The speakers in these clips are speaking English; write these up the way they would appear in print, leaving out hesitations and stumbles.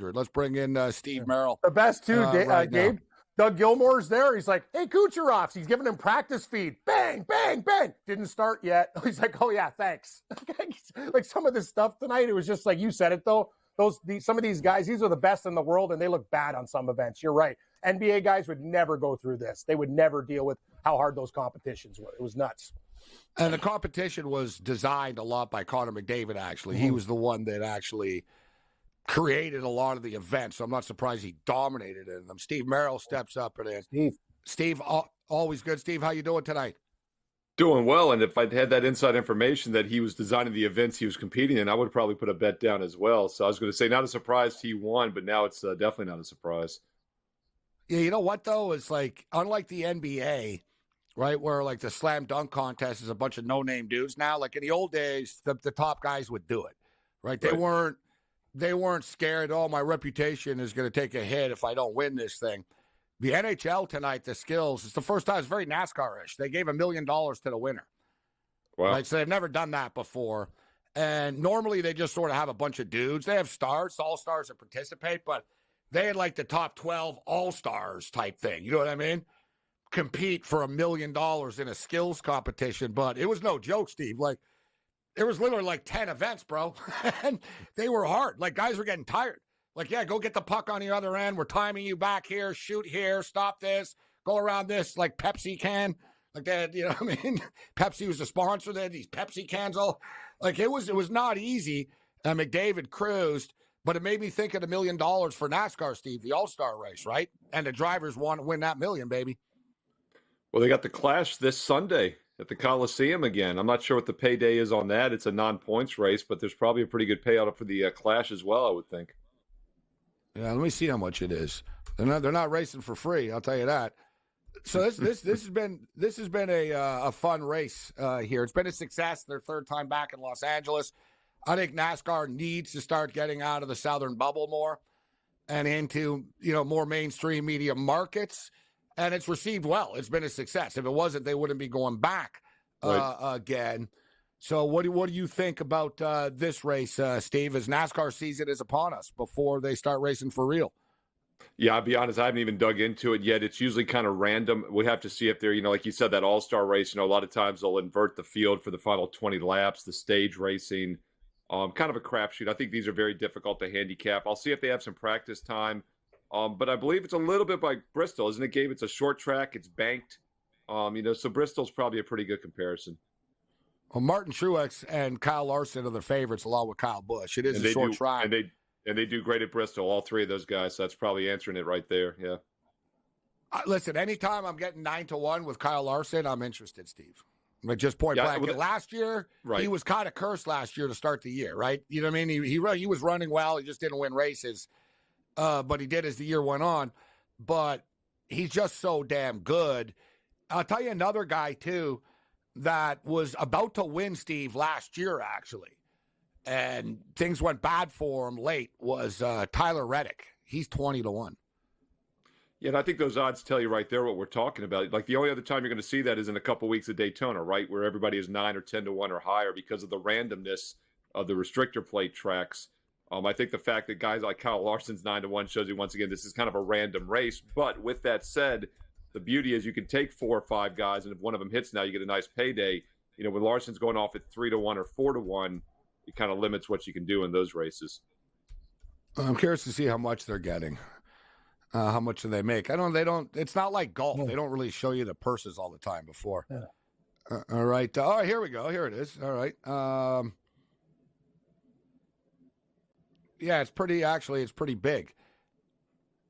Let's bring in Steve Merrill. The best too, right Gabe. Doug Gilmore's there. He's like, hey, Kucherovs. He's giving him practice feed. Bang, bang, bang. Didn't start yet. He's like, oh, yeah, thanks. Like some of this stuff tonight, it was just like you said it, though. Some of these guys, these are the best in the world, and they look bad on some events. You're right. NBA guys would never go through this. They would never deal with how hard those competitions were. It was nuts. And the competition was designed a lot by Connor McDavid, actually. He was the one that actually created a lot of the events. So I'm not surprised he dominated in them. Steve Merrill steps up and Steve, always good. Steve, how you doing tonight? Doing well, and if I'd had that inside information that he was designing the events he was competing in, I would probably put a bet down as well. So I was going to say, not a surprise he won, but now it's definitely not a surprise. Yeah, you know what, though? It's like, unlike the NBA, right, where like the slam dunk contest is a bunch of no-name dudes now, like in the old days, the top guys would do it, right? They weren't scared, oh, my reputation is going to take a hit if I don't win this thing. The NHL tonight, the skills, it's the first time, it's very NASCAR-ish. They gave $1 million to the winner. Wow. Right? So they've never done that before. And normally they just sort of have a bunch of dudes. They have stars, all-stars that participate, but they had like the top 12 all-stars type thing. You know what I mean? Compete for $1 million in a skills competition. But it was no joke, Steve. Like, there was literally like 10 events, bro. And they were hard. Like, guys were getting tired. Like, yeah, go get the puck on the other end. We're timing you back here. Shoot here. Stop this. Go around this, like Pepsi can. Like that, you know what I mean? Pepsi was the sponsor. They had these Pepsi cans all. Like, it was not easy. And McDavid cruised. But it made me think of $1 million for NASCAR, Steve, the All-Star race, right? And the drivers want to win that million, baby. Well, they got the Clash this Sunday at the Coliseum again. I'm not sure what the payday is on that. It's a non-points race, but there's probably a pretty good payout for the Clash as well, I would think. Yeah, let me see how much it is. They're not racing for free, I'll tell you that. So this has been a fun race here. It's been a success. Their third time back in Los Angeles. I think NASCAR needs to start getting out of the southern bubble more and into, more mainstream media markets. And it's received well. It's been a success. If it wasn't, they wouldn't be going back again. So what do you think about this race, Steve, as NASCAR season is upon us before they start racing for real? Yeah, I'll be honest, I haven't even dug into it yet. It's usually kind of random. We have to see if they're, like you said, that all-star race, a lot of times they'll invert the field for the final 20 laps, the stage racing, kind of a crapshoot. I think these are very difficult to handicap. I'll see if they have some practice time. But I believe it's a little bit like Bristol, isn't it, Gabe? It's a short track. It's banked. So Bristol's probably a pretty good comparison. Well, Martin Truex and Kyle Larson are the favorites along with Kyle Busch. It is a short track. And they do great at Bristol, all three of those guys. So that's probably answering it right there, yeah. Listen, anytime I'm getting 9-1 with Kyle Larson, I'm interested, Steve. Like, just point blank. Last year, he was kind of cursed last year to start the year, right? You know what I mean? He was running well. He just didn't win races. But he did as the year went on. But he's just so damn good. I'll tell you another guy, too, that was about to win, Steve, last year, actually. And things went bad for him late, was Tyler Reddick. He's 20-1. Yeah, and I think those odds tell you right there what we're talking about. Like, the only other time you're going to see that is in a couple weeks at Daytona, right, where everybody is 9 or 10-1 or higher because of the randomness of the restrictor plate tracks. I think the fact that guys like Kyle Larson's 9-1 shows you once again this is kind of a random race. But with that said, the beauty is you can take 4 or 5 guys, and if one of them hits now, you get a nice payday. When Larson's going off at 3-1 or 4-1, it kind of limits what you can do in those races. I'm curious to see how much they're getting. How much do they make? It's not like golf. They don't really show you the purses all the time before. Yeah. All right. Here we go. Here it is. All right. Yeah, it's pretty big.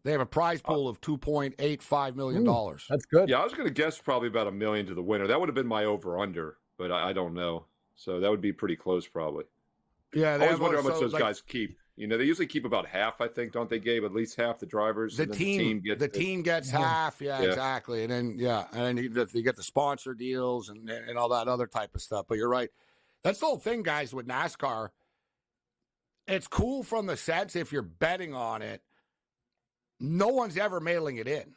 They have a prize pool of $2.85 million. That's good. Yeah, I was going to guess probably about $1 million to the winner. That would have been my over-under, but I don't know. So that would be pretty close probably. Yeah, I always wonder how much those guys keep. They usually keep about half, I think, don't they, Gabe? At least half the drivers. The team gets half. Yeah, exactly. And then you get the sponsor deals and all that other type of stuff. But you're right. That's the whole thing, guys, with NASCAR. It's cool from the sense if you're betting on it, no one's ever mailing it in.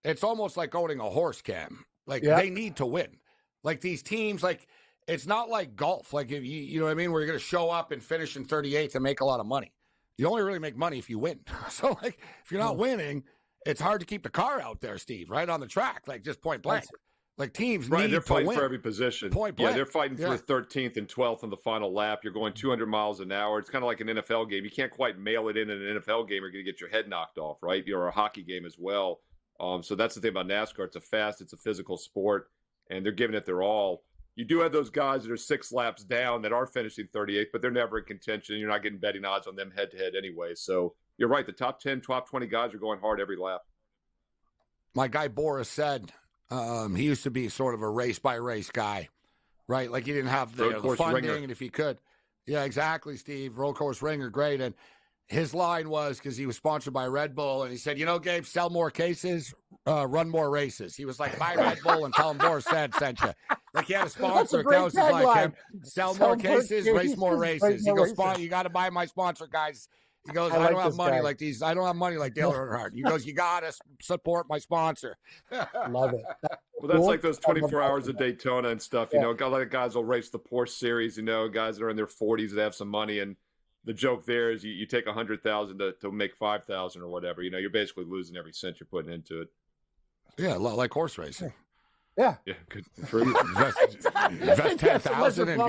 It's almost like owning a horse cam. Like, they need to win. Like, these teams, like, it's not like golf. Like, if you know what I mean, where you're going to show up and finish in 38th and make a lot of money. You only really make money if you win. So, like, if you're not winning, it's hard to keep the car out there, Steve, right on the track, like just point blank. Like teams need they're to fighting win. for every position. Point blank. Yeah, they're fighting for 13th and 12th on the final lap. You're going 200 miles an hour. It's kind of like an NFL game. You can't quite mail it in an NFL game. You're going to get your head knocked off, right? You're a hockey game as well. So that's the thing about NASCAR. It's a physical sport, and they're giving it their all. You do have those guys that are 6 laps down that are finishing 38th, but they're never in contention. You're not getting betting odds on them head-to-head anyway. So you're right. The top 10, top 20 guys are going hard every lap. My guy Boris said he used to be sort of a race-by-race guy, right? Like he didn't have the funding, ringer. And if he could. Yeah, exactly, Steve. Road course ringer, great. And his line was, because he was sponsored by Red Bull, and he said, Gabe, sell more cases, run more races. He was like, buy Red Bull and tell him Boris sent you. Like he had a sponsor. That was like him. Sell more cases, race more races. He goes, you got to buy my sponsor, guys. He goes, I don't have money like these. I don't have money like Dale Earnhardt. He goes, you got to support my sponsor. Love it. Well, that's like those 24 hours of Daytona and stuff. A lot of guys will race the Porsche series, guys that are in their 40s that have some money. And the joke there is you take 100,000 to make 5,000 or whatever. You're basically losing every cent you're putting into it. Yeah, like horse racing. Yeah. Yeah, good. True. Invest 10,000 and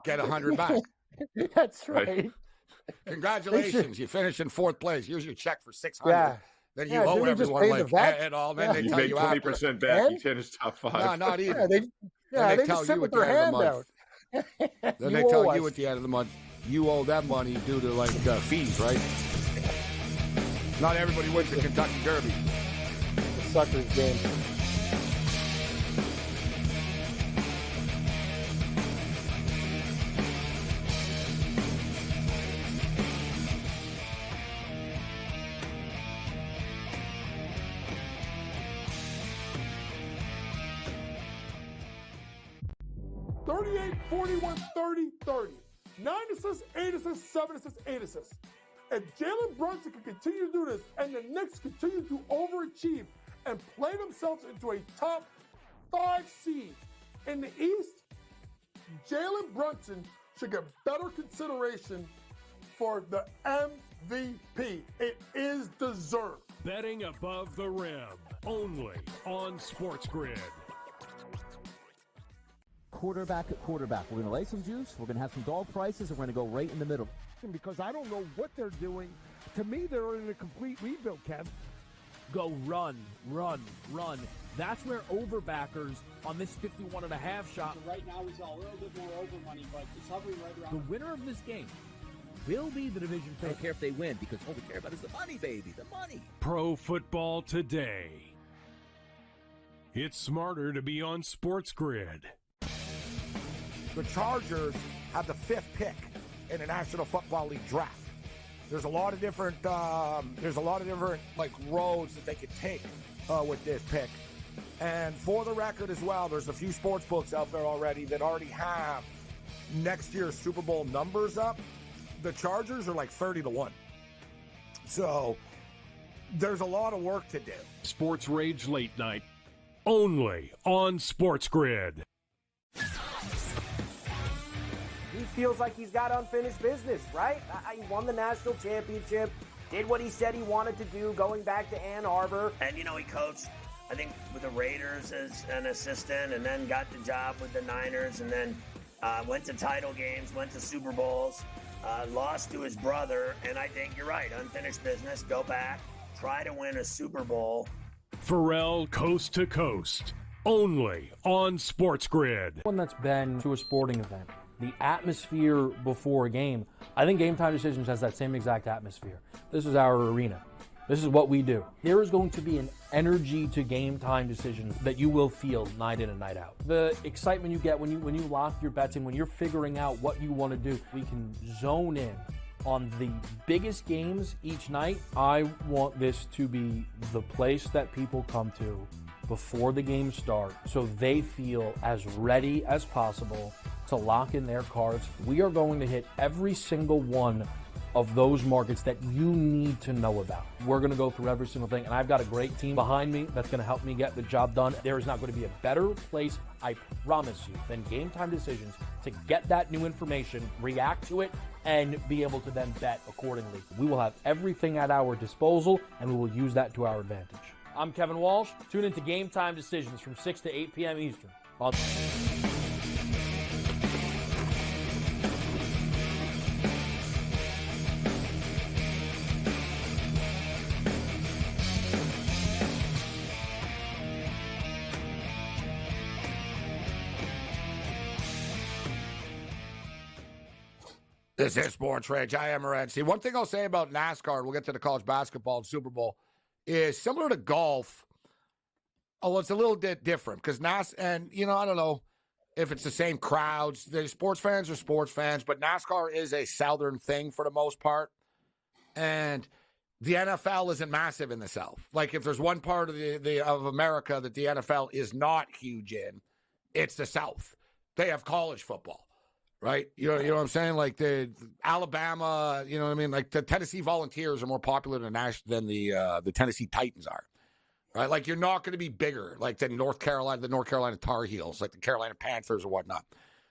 get 100 back. That's right. Congratulations, you finished in 4th place. Here's your check for 600. Yeah. Then you owe everyone and all. Then they you tell made you 20% back. You finished top 5. No, not even. They tell just sit you with at the their end of the hand month. out. Then they tell you at the end of the month you owe them money due to fees, right? Not everybody wins the Kentucky Derby. The sucker's game. $38-41-30-30. 9 assists, 8 assists, 7 assists, 8 assists. If Jalen Brunson can continue to do this and the Knicks continue to overachieve and play themselves into a top 5 seed in the East, Jalen Brunson should get better consideration for the MVP. It is deserved. Betting above the rim, only on SportsGrid. Quarterback at quarterback. We're going to lay some juice. We're going to have some dog prices, and we're going to go right in the middle. Because I don't know what they're doing. To me, they're in a complete rebuild, Kev. Go run. That's where overbackers on this 51.5 shot. So right now, we saw a little bit more over money, but it's hovering right around. The winner of this game will be the division I don't care if they win, because all we care about is the money, baby. The money. Pro Football Today. It's smarter to be on SportsGrid. The Chargers have the 5th pick in the National Football League draft. There's a lot of different like roads that they could take with this pick. And for the record as well, there's a few sports books out there already that already have next year's Super Bowl numbers up. The Chargers are like 30-1. So there's a lot of work to do. SportsRage Late Night, only on SportsGrid. He feels like he's got unfinished business, right? He won the national championship, did what he said he wanted to do going back to Ann Arbor. And, he coached, I think, with the Raiders as an assistant and then got the job with the Niners and then went to title games, went to Super Bowls, lost to his brother. And I think you're right, unfinished business, go back, try to win a Super Bowl. Pharrell Coast to Coast, only on SportsGrid. One that's been to a sporting event. The atmosphere before a game. I think Game Time Decisions has that same exact atmosphere. This is our arena. This is what we do. There is going to be an energy to Game Time Decisions that you will feel night in and night out. The excitement you get when you lock your bets in, when you're figuring out what you want to do. We can zone in on the biggest games each night. I want this to be the place that people come to before the games start so they feel as ready as possible to lock in their cards. We are going to hit every single one of those markets that you need to know about. We're going to go through every single thing, and I've got a great team behind me that's going to help me get the job done. There is not going to be a better place, I promise you, than Game Time Decisions to get that new information, react to it, and be able to then bet accordingly. We will have everything at our disposal, and we will use that to our advantage. I'm Kevin Walsh. Tune into Game Time Decisions from 6 to 8 p.m. Eastern. This is SportsRage. I am Morency. One thing I'll say about NASCAR, and we'll get to the college basketball and Super Bowl, is similar to golf. Oh, it's a little bit different because and I don't know if it's the same crowds. The sports fans are sports fans, but NASCAR is a Southern thing for the most part. And the NFL isn't massive in the South. Like if there's one part of of America that the NFL is not huge in, it's the South. They have college football. Right? You know what I'm saying? Like the Alabama, you know what I mean? Like the Tennessee Volunteers are more popular than the Tennessee Titans are. Right? Like you're not going to be bigger like the North Carolina Tar Heels, like the Carolina Panthers or whatnot.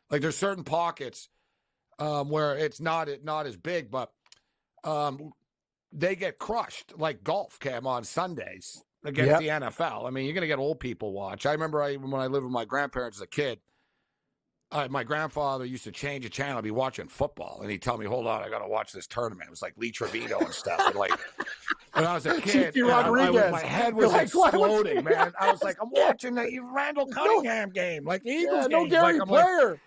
Like there's certain pockets where it's not as big, but they get crushed like golf, Cam, on Sundays against the NFL. I mean, you're going to get old people watch. I remember when I lived with my grandparents as a kid, my grandfather used to change a channel. I'd be watching football, and he'd tell me, hold on, I got to watch this tournament. It was like Lee Trevino and stuff. And like, when I was a kid, my head was exploding, man. I was like, I'm watching the Randall Cunningham game, like the Eagles game. No Gary Player.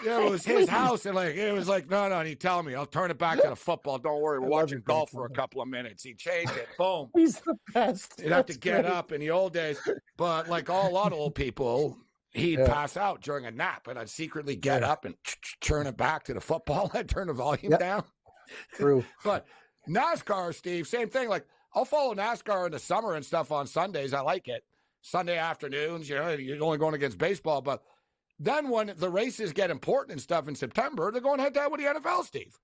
Yeah, it was his house, and like it was like, no, and he'd tell me, I'll turn it back to the football. Don't worry, we're watching golf for a couple of minutes. He'd change it, boom. He's the best. You'd have to get up in the old days, but like a lot of old people, he'd pass out during a nap, and I'd secretly get up and turn it back to the football. I'd turn the volume down. True. But NASCAR, Steve, same thing. Like I'll follow NASCAR in the summer and stuff on Sundays. I like it. Sunday afternoons, you're only going against baseball, but then when the races get important and stuff in September, they're going head to head with the NFL, Steve.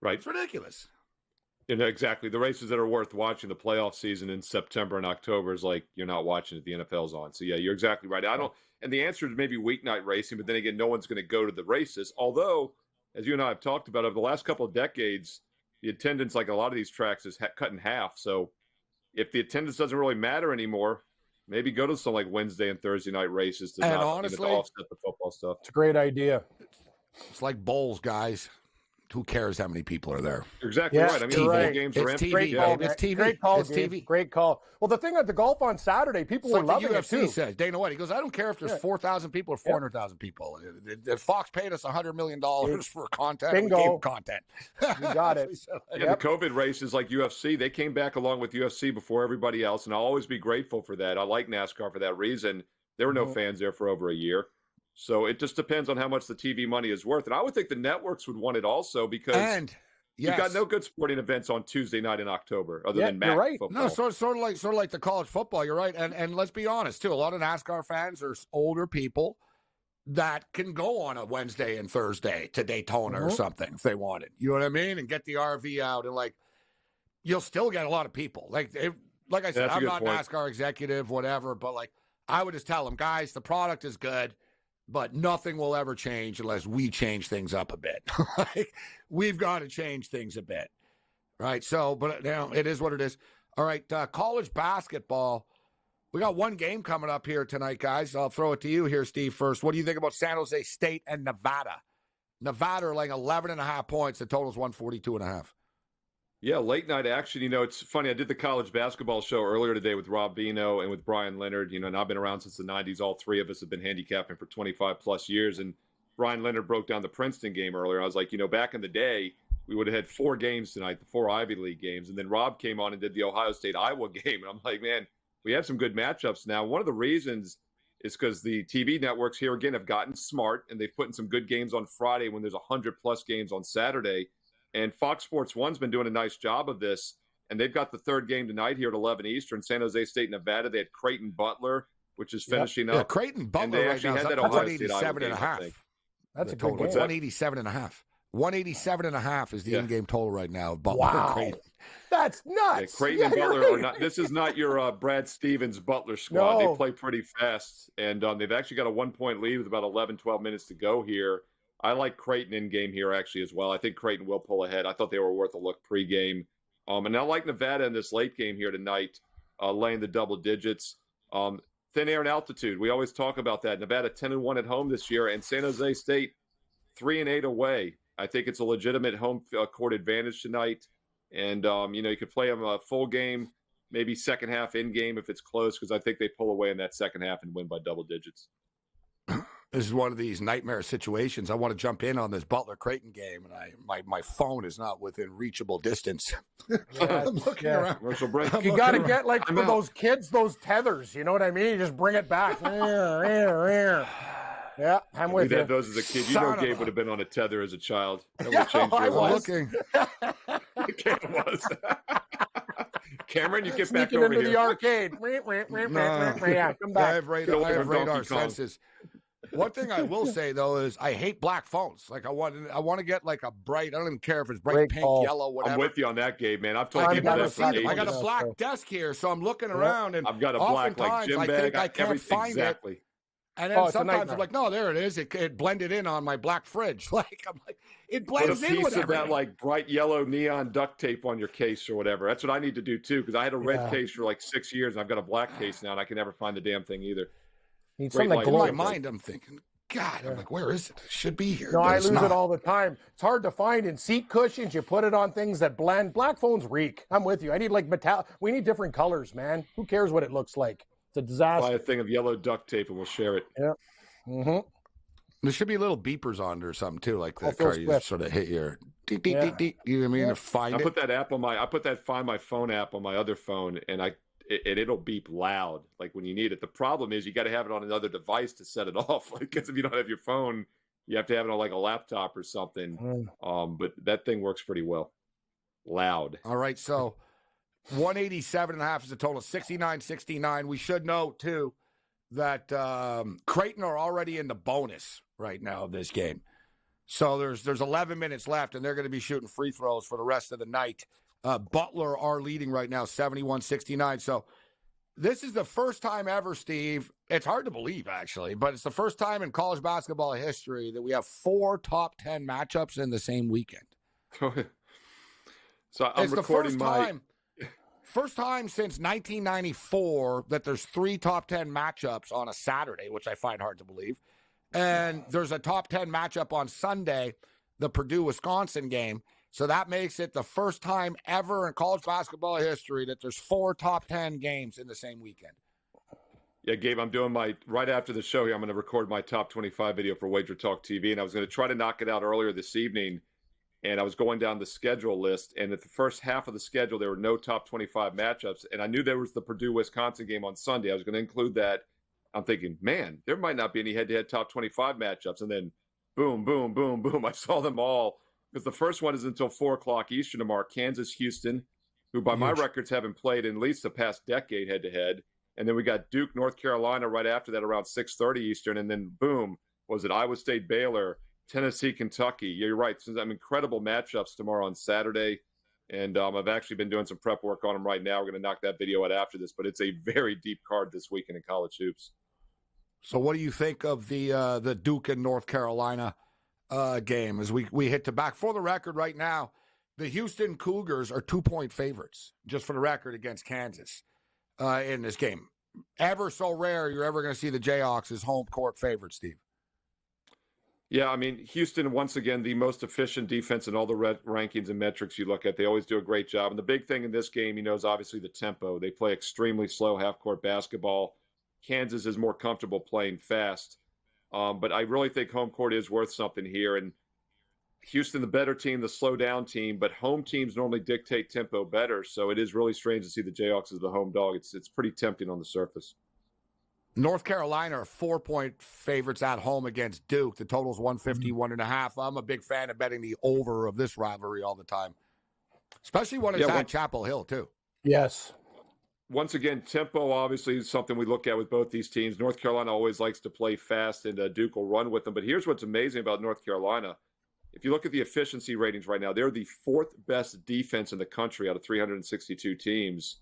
Right. It's ridiculous. Exactly. The races that are worth watching, the playoff season in September and October is like you're not watching it. The NFL's on. So, yeah, you're exactly right. And the answer is maybe weeknight racing, but then again, no one's going to go to the races. Although, as you and I have talked about, over the last couple of decades, the attendance, like a lot of these tracks, is cut in half. So if the attendance doesn't really matter anymore, maybe go to some like Wednesday and Thursday night races to honestly, to offset the football stuff. It's a great idea. It's like bowls, guys. Who cares how many people are there? You're exactly right. I mean, bowl games are empty. Great call. It's TV. Great call, it's TV. Great call. Well, the thing at the golf on Saturday, people were loving it too. The UFC says, Dana White, he goes, I don't care if there's 4,000 people or 400,000 people. If Fox paid us $100 million for content, Bingo. we gave content. You got it. The COVID races like UFC, they came back along with UFC before everybody else, and I'll always be grateful for that. I like NASCAR for that reason. There were no fans there for over a year. So it just depends on how much the TV money is worth. And I would think the networks would want it also because you've got no good sporting events on Tuesday night in October other than MAC football. No, sort of like the college football. You're right. And let's be honest, too. A lot of NASCAR fans are older people that can go on a Wednesday and Thursday to Daytona or something if they wanted. You know what I mean? And get the RV out. And, like, you'll still get a lot of people. Like I said, I'm not NASCAR executive, whatever. But, like, I would just tell them, guys, the product is good. But nothing will ever change unless we change things up a bit. Like, we've got to change things a bit, right? So, but it is what it is. All right, college basketball. We got one game coming up here tonight, guys. I'll throw it to you here, Steve, first. What do you think about San Jose State and Nevada? Nevada are like 11.5 points. The total's 142.5. Yeah, late night action. It's funny. I did the college basketball show earlier today with Rob Vino and with Brian Leonard. And I've been around since the 90s. All three of us have been handicapping for 25 plus years. And Brian Leonard broke down the Princeton game earlier. I was like, back in the day, we would have had 4 games tonight, the 4 Ivy League games. And then Rob came on and did the Ohio State-Iowa game. And I'm like, man, we have some good matchups now. One of the reasons is because the TV networks here, again, have gotten smart. And they've put in some good games on Friday when there's 100-plus games on Saturday. And Fox Sports 1's been doing a nice job of this, and they've got the third game tonight here at 11 Eastern, San Jose State, Nevada. They had Creighton Butler, which is finishing up. Creighton Butler right now is 187.5. That's a good game. 187.5. 187.5 is the in-game total right now. Butler Wow. Creighton. That's nuts. Yeah, Creighton and Butler are not. This is not your Brad Stevens Butler squad. No. They play pretty fast, and they've actually got a 1-point lead with about 11, 12 minutes to go here. I like Creighton in game here actually as well. I think Creighton will pull ahead. I thought they were worth a look pregame. And I like Nevada in this late game here tonight, laying the double digits. Thin air and altitude. We always talk about that. Nevada 10-1 at home this year, and San Jose State 3-8 away. I think it's a legitimate home court advantage tonight. And, you could play them a full game, maybe second half in game if it's close, because I think they pull away in that second half and win by double digits. This is one of these nightmare situations. I want to jump in on this Butler Creighton game, and my phone is not within reachable distance. I'm looking around. Commercial break. You got to get for those kids, those tethers. You know what I mean? You just bring it back. Yeah, I'm with We you. had those as a kid. You know, Gabe would have been on a tether as a child. That would Yeah, have changed I your life. was. Cam was. Cameron, you get back Sneaking over into here. the arcade. Yeah, come back. I have radar Donkey Kong. senses. One thing I will say though is I hate black phones. Like I want to get like a bright. I don't even care if it's bright Great pink, call. yellow, whatever. I'm with you on that, Gabe, man. I've told Like, people I that for ages. got a black desk here, so I'm looking around, and I've got a black like oftentimes gym I bag. think I can't everything find exactly. it. And then Oh, it's a sometimes nightmare. I'm like, no, there it is. It blended in on my black fridge. It Put a blends in piece with of that everything. like bright yellow neon duct tape on your case or whatever. That's what I need to do too, because I had a red Yeah. case for like 6 years, and I've got a black case now, and I can never find the damn thing either. Need Great something that light. In my glows. mind, I'm thinking, God, I'm like, where is it? It should be here. No, but I it's lose not. it all the time. It's hard to find in seat cushions. You put it on things that blend. Black phones reek. I'm with you. I need like metal. We need different colors, man. Who cares what it looks like? It's a Buy disaster. a thing of yellow duct tape, and we'll share it. Yeah. Mm-hmm. There should be little beepers on there or something too, like the Oh, Phil car you Swift. sort of hit your deep, deep, Yeah. deep, deep. You know what I mean? To find I it. put that app on my. I put that Find My Phone app on my other phone, and it'll beep loud, like when you need it. The problem is you got to have it on another device to set it off. Because if you don't have your phone, you have to have it on like a laptop or something. But that thing works pretty well. Loud. All right, so 187.5 is the total, 69-69. We should note too that Creighton are already in the bonus right now of this game. So there's 11 minutes left, and they're going to be shooting free throws for the rest of the night. Butler are leading right now, 71-69. So this is the first time ever, Steve. It's hard to believe, actually, but it's the first time in college basketball history that we have 4 top 10 matchups in the same weekend. So I'm It's the recording first time since 1994 that there's 3 top 10 matchups on a Saturday, which I find hard to believe. And there's a top 10 matchup on Sunday, the Purdue-Wisconsin game. So that makes it the first time ever in college basketball history that there's 4 top 10 games in the same weekend. Yeah, Gabe, I'm doing right after the show here, I'm going to record my top 25 video for Wager Talk TV, and I was going to try to knock it out earlier this evening, and I was going down the schedule list, and at the first half of the schedule, there were no top 25 matchups, and I knew there was the Purdue-Wisconsin game on Sunday. I was going to include that. I'm thinking, man, there might not be any head-to-head top 25 matchups, and then boom, boom, boom, boom, I saw them all, because the first one is until 4 o'clock Eastern tomorrow, Kansas-Houston, who by my records haven't played in at least the past decade head-to-head. And then we got Duke, North Carolina right after that around 6:30 Eastern. And then, boom, was it Iowa State, Baylor, Tennessee, Kentucky. Yeah, you're right. Some incredible matchups tomorrow on Saturday. And I've actually been doing some prep work on them right now. We're going to knock that video out after this. But it's a very deep card this weekend in college hoops. So what do you think of the Duke and North Carolina game as we hit to back? For the record right now, the Houston Cougars are 2-point favorites, just for the record, against Kansas. In this game. Ever so rare you're ever going to see the Jayhawks as home court favorites, Steve. Yeah, I mean, Houston, once again, the most efficient defense in all the rankings and metrics you look at. They always do a great job. And the big thing in this game, is obviously the tempo. They play extremely slow half-court basketball. Kansas is more comfortable playing fast. But I really think home court is worth something here. And Houston, the better team, the slow-down team, but home teams normally dictate tempo better. So it is really strange to see the Jayhawks as the home dog. It's pretty tempting on the surface. North Carolina are 4-point favorites at home against Duke. The total's 151.5. I'm a big fan of betting the over of this rivalry all the time, especially when it's at Chapel Hill, too. Yes. Once again, tempo obviously is something we look at with both these teams. North Carolina always likes to play fast, and Duke will run with them. But here's what's amazing about North Carolina. if you look at the efficiency ratings right now, they're the 4th best defense in the country out of 362 teams.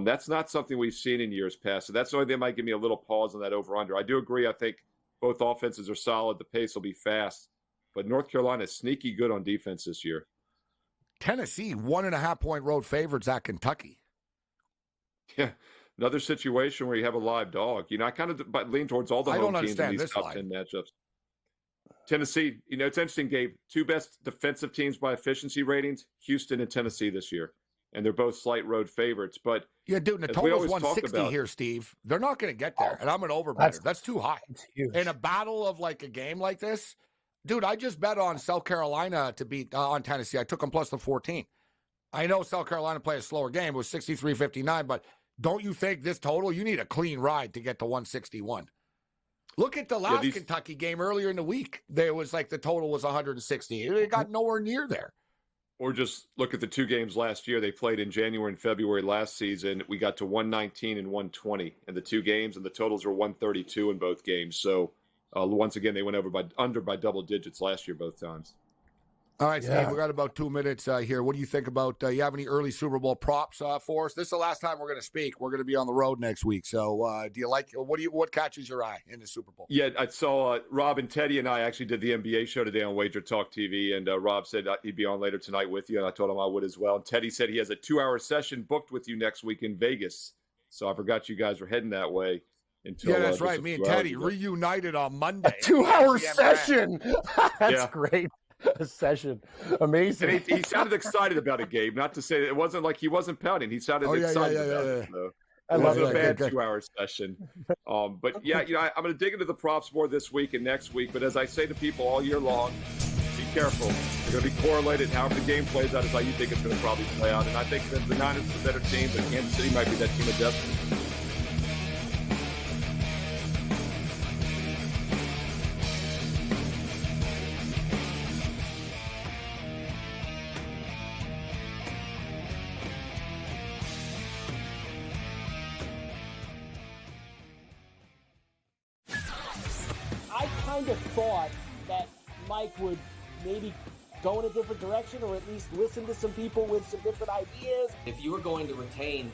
That's not something we've seen in years past. So that's why they might give me a little pause on that over-under. I do agree. I think both offenses are solid. The pace will be fast. But North Carolina is sneaky good on defense this year. Tennessee, 1.5-point road favorites at Kentucky. Yeah, another situation where you have a live dog. I kind of lean towards all the home teams in these top 10 matchups. Tennessee, it's interesting, Gabe. 2 best defensive teams by efficiency ratings, Houston and Tennessee this year. And they're both slight road favorites. But yeah, dude, the total's 160 here, Steve. They're not going to get there. And I'm an over-better. That's too high. In a battle of like a game like this, dude, I just bet on South Carolina to beat on Tennessee. I took them plus the 14. I know South Carolina played a slower game. It was 63-59. But don't you think this total, you need a clean ride to get to 161? Look at the last Kentucky game earlier in the week. There was like the total was 160. It got nowhere near there. Or just look at the 2 games last year. They played in January and February last season. We got to 119 and 120 in the 2 games, and the totals were 132 in both games. So once again, they went under by double digits last year both times. All right, Steve, we got about 2 minutes here. What do you think about, you have any early Super Bowl props for us? This is the last time we're going to speak. We're going to be on the road next week. So do you like, what catches your eye in the Super Bowl? Yeah, I saw Rob and Teddy and I actually did the NBA show today on Wager Talk TV. And Rob said he'd be on later tonight with you. And I told him I would as well. And Teddy said he has a 2-hour session booked with you next week in Vegas. So I forgot you guys were heading that way. Yeah, that's right. Me and Teddy reunited on Monday. A 2-hour session. That's great. A session. Amazing. And he sounded excited about it, Gabe. Not to say that it wasn't like he wasn't pouting. He sounded excited about it. So. It wasn't a bad 2-hour session. But yeah, I'm going to dig into the props more this week and next week. But as I say to people all year long, be careful. They're going to be correlated. However the game plays out is how you think it's going to probably play out. And I think that the Niners are the better team, but Kansas City might be that team of destiny. Thought that Mike would maybe go in a different direction or at least listen to some people with some different ideas. If you were going to retain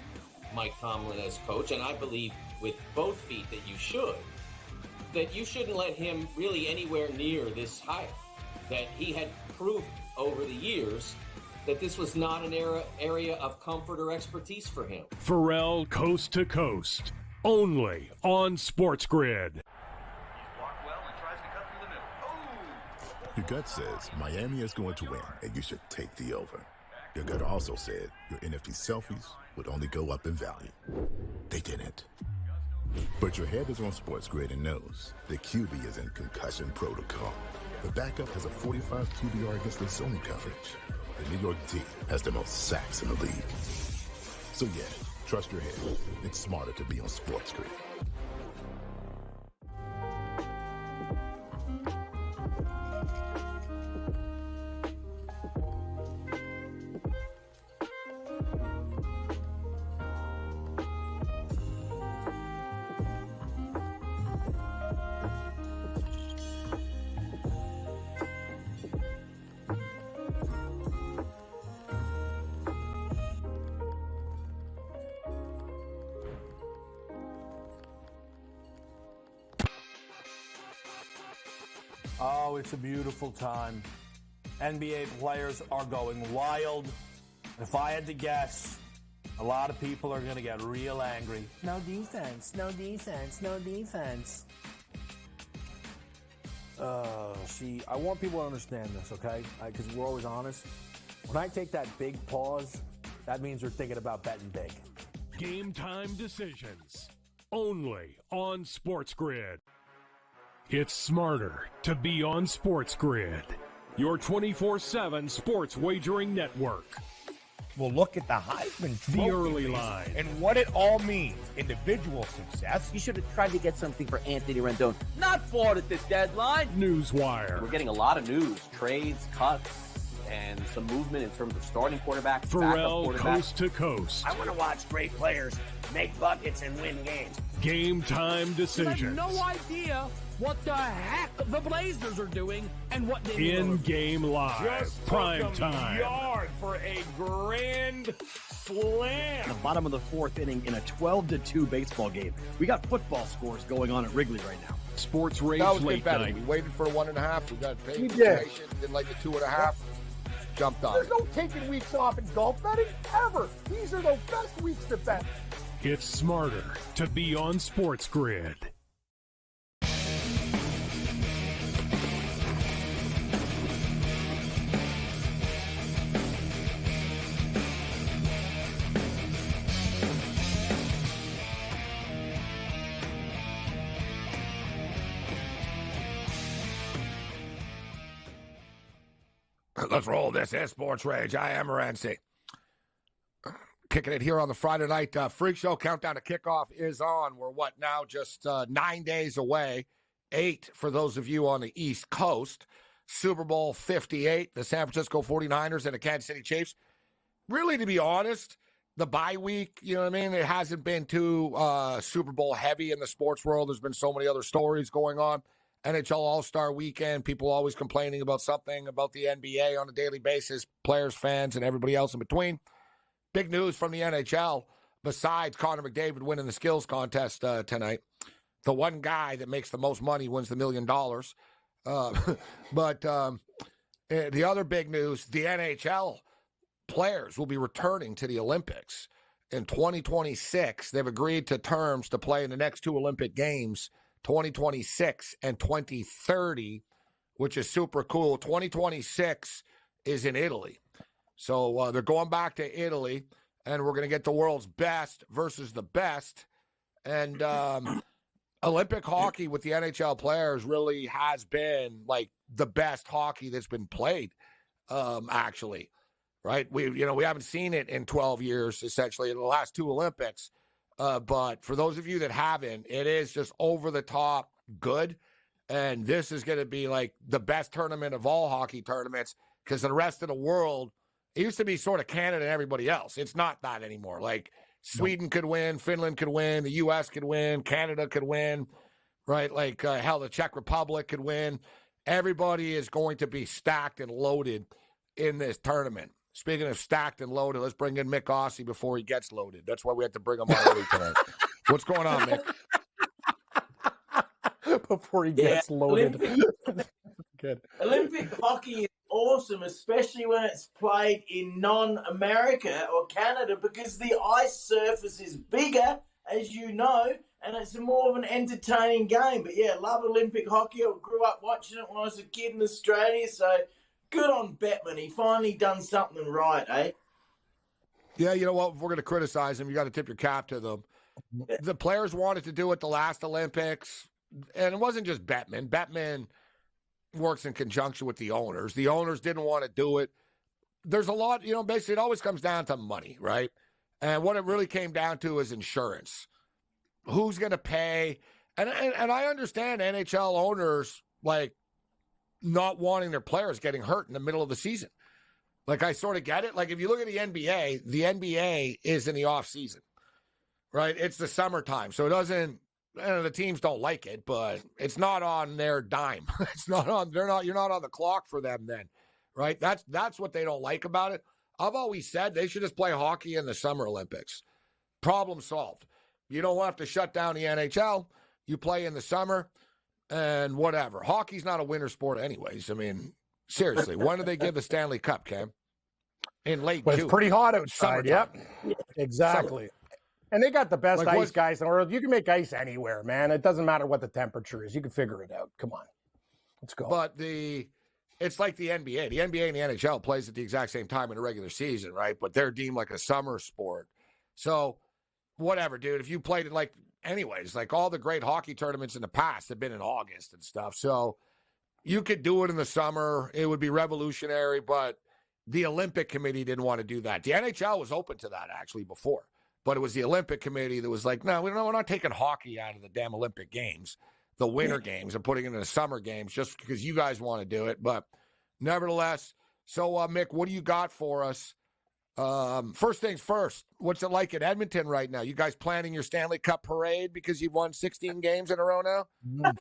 Mike Tomlin as coach, and I believe with both feet that you shouldn't let him really anywhere near this hire. That he had proved over the years that this was not an area of comfort or expertise for him. Pharrell Coast to Coast, only on SportsGrid. Your gut says Miami is going to win, and you should take the over. Your gut also said your NFT selfies would only go up in value. They didn't. But your head is on SportsGrid and knows the QB is in concussion protocol. The backup has a 45 QBR against the zone coverage. The New York D has the most sacks in the league. So yeah, trust your head. It's smarter to be on SportsGrid. Oh, it's a beautiful time. NBA players are going wild. If I had to guess, a lot of people are going to get real angry. No defense, no defense, no defense. See, I want people to understand this, okay? Because we're always honest. When I take that big pause, that means we're thinking about betting big. Game time decisions, only on SportsGrid. It's smarter to be on SportsGrid, your 24/7 sports wagering network. Well, look at the Heisman Trophy. The early line. And what it all means. Individual success. You should have tried to get something for Anthony Rendon. Not bought at the deadline. Newswire. We're getting a lot of news, trades, cuts, and some movement in terms of starting quarterback, Pharrell Coast to Coast. I want to watch great players make buckets and win games. Game time decisions. You have no idea what the heck the Blazers are doing and what they In-game live, Just prime took 'em time. yard for a grand slam. The bottom of the fourth inning in a 12-2 baseball game. We got football scores going on at Wrigley right now. SportsRage That was late good betting. night. We waited for 1.5. We got paid We for did. information, did like the 2.5. Jumped on There's it. no taking weeks off in golf betting ever. These are the best weeks to bet. It's smarter to be on SportsGrid. Let's roll this. It's SportsRage. I am Morency. Kicking it here on the Friday night Freak Show. Countdown to kickoff is on. We're now? Just 9 days away. 8 for those of you on the East Coast. Super Bowl 58, the San Francisco 49ers and the Kansas City Chiefs. Really, to be honest, the bye week, you know what I mean? It hasn't been too Super Bowl heavy in the sports world. There's been so many other stories going on. NHL All-Star Weekend, people always complaining about something about the NBA on a daily basis, players, fans, and everybody else in between. Big news from the NHL, besides Connor McDavid winning the skills contest tonight. The one guy that makes the most money wins the $1 million. But the other big news, the NHL players will be returning to the Olympics in 2026. They've agreed to terms to play in the next 2 Olympic Games, 2026 and 2030, which is super cool. 2026 is in Italy. So they're going back to Italy, and we're going to get the world's best versus the best. And Olympic hockey with the NHL players really has been like the best hockey that's been played, actually, right? We haven't seen it in 12 years, essentially, in the last 2 Olympics. But for those of you that haven't, it is just over the top good. And this is going to be like the best tournament of all hockey tournaments, because the rest of the world, it used to be sort of Canada and everybody else. It's not that anymore. Like Sweden could win, Finland could win, the U.S. could win, Canada could win, right? Like hell, the Czech Republic could win. Everybody is going to be stacked and loaded in this tournament. Speaking of stacked and loaded, let's bring in Mick Ossie before he gets loaded. That's why we had to bring him on early tonight. What's going on, Mick? Before he gets loaded. Good. Olympic hockey is awesome, especially when it's played in non-America or Canada, because the ice surface is bigger, as you know, and it's more of an entertaining game. But yeah, love Olympic hockey. I grew up watching it when I was a kid in Australia, so good on Bettman. He finally done something right, eh? Yeah, you know what? If we're going to criticize him, you got to tip your cap to them. The players wanted to do it the last Olympics, and it wasn't just Bettman. Bettman works in conjunction with the owners. The owners didn't want to do it. There's a lot, basically it always comes down to money, right? And what it really came down to is insurance. Who's going to pay? And I understand NHL owners, like, not wanting their players getting hurt in the middle of the season. Like, I sort of get it. Like, if you look at the NBA is in the off season, right? It's the summertime. So it doesn't, the teams don't like it, but it's not on their dime. It's not on, you're not on the clock for them then, right? That's what they don't like about it. I've always said they should just play hockey in the Summer Olympics. Problem solved. You don't have to shut down the NHL. You play in the summer and whatever. Hockey's not a winter sport anyways. I mean, seriously, when do they give the Stanley Cup, Cam? In late June. It's pretty hot outside. Summertime. Yep. Exactly. And they got the best ice guys in the world. You can make ice anywhere, man. It doesn't matter what the temperature is. You can figure it out. Come on. Let's go. But it's like the NBA. The NBA and the NHL plays at the exact same time in the regular season, right? But they're deemed like a summer sport. So whatever, dude. If you played it anyways, like all the great hockey tournaments in the past have been in August and stuff. So you could do it in the summer. It would be revolutionary, but the Olympic Committee didn't want to do that. The NHL was open to that actually before. But it was the Olympic Committee that was like, no, we're not taking hockey out of the damn Olympic Games, the winter games, and putting it in the summer games just because you guys want to do it. But nevertheless, so Mick, what do you got for us? First things first, what's it like in Edmonton right now? You guys planning your Stanley Cup parade because you've won 16 games in a row now?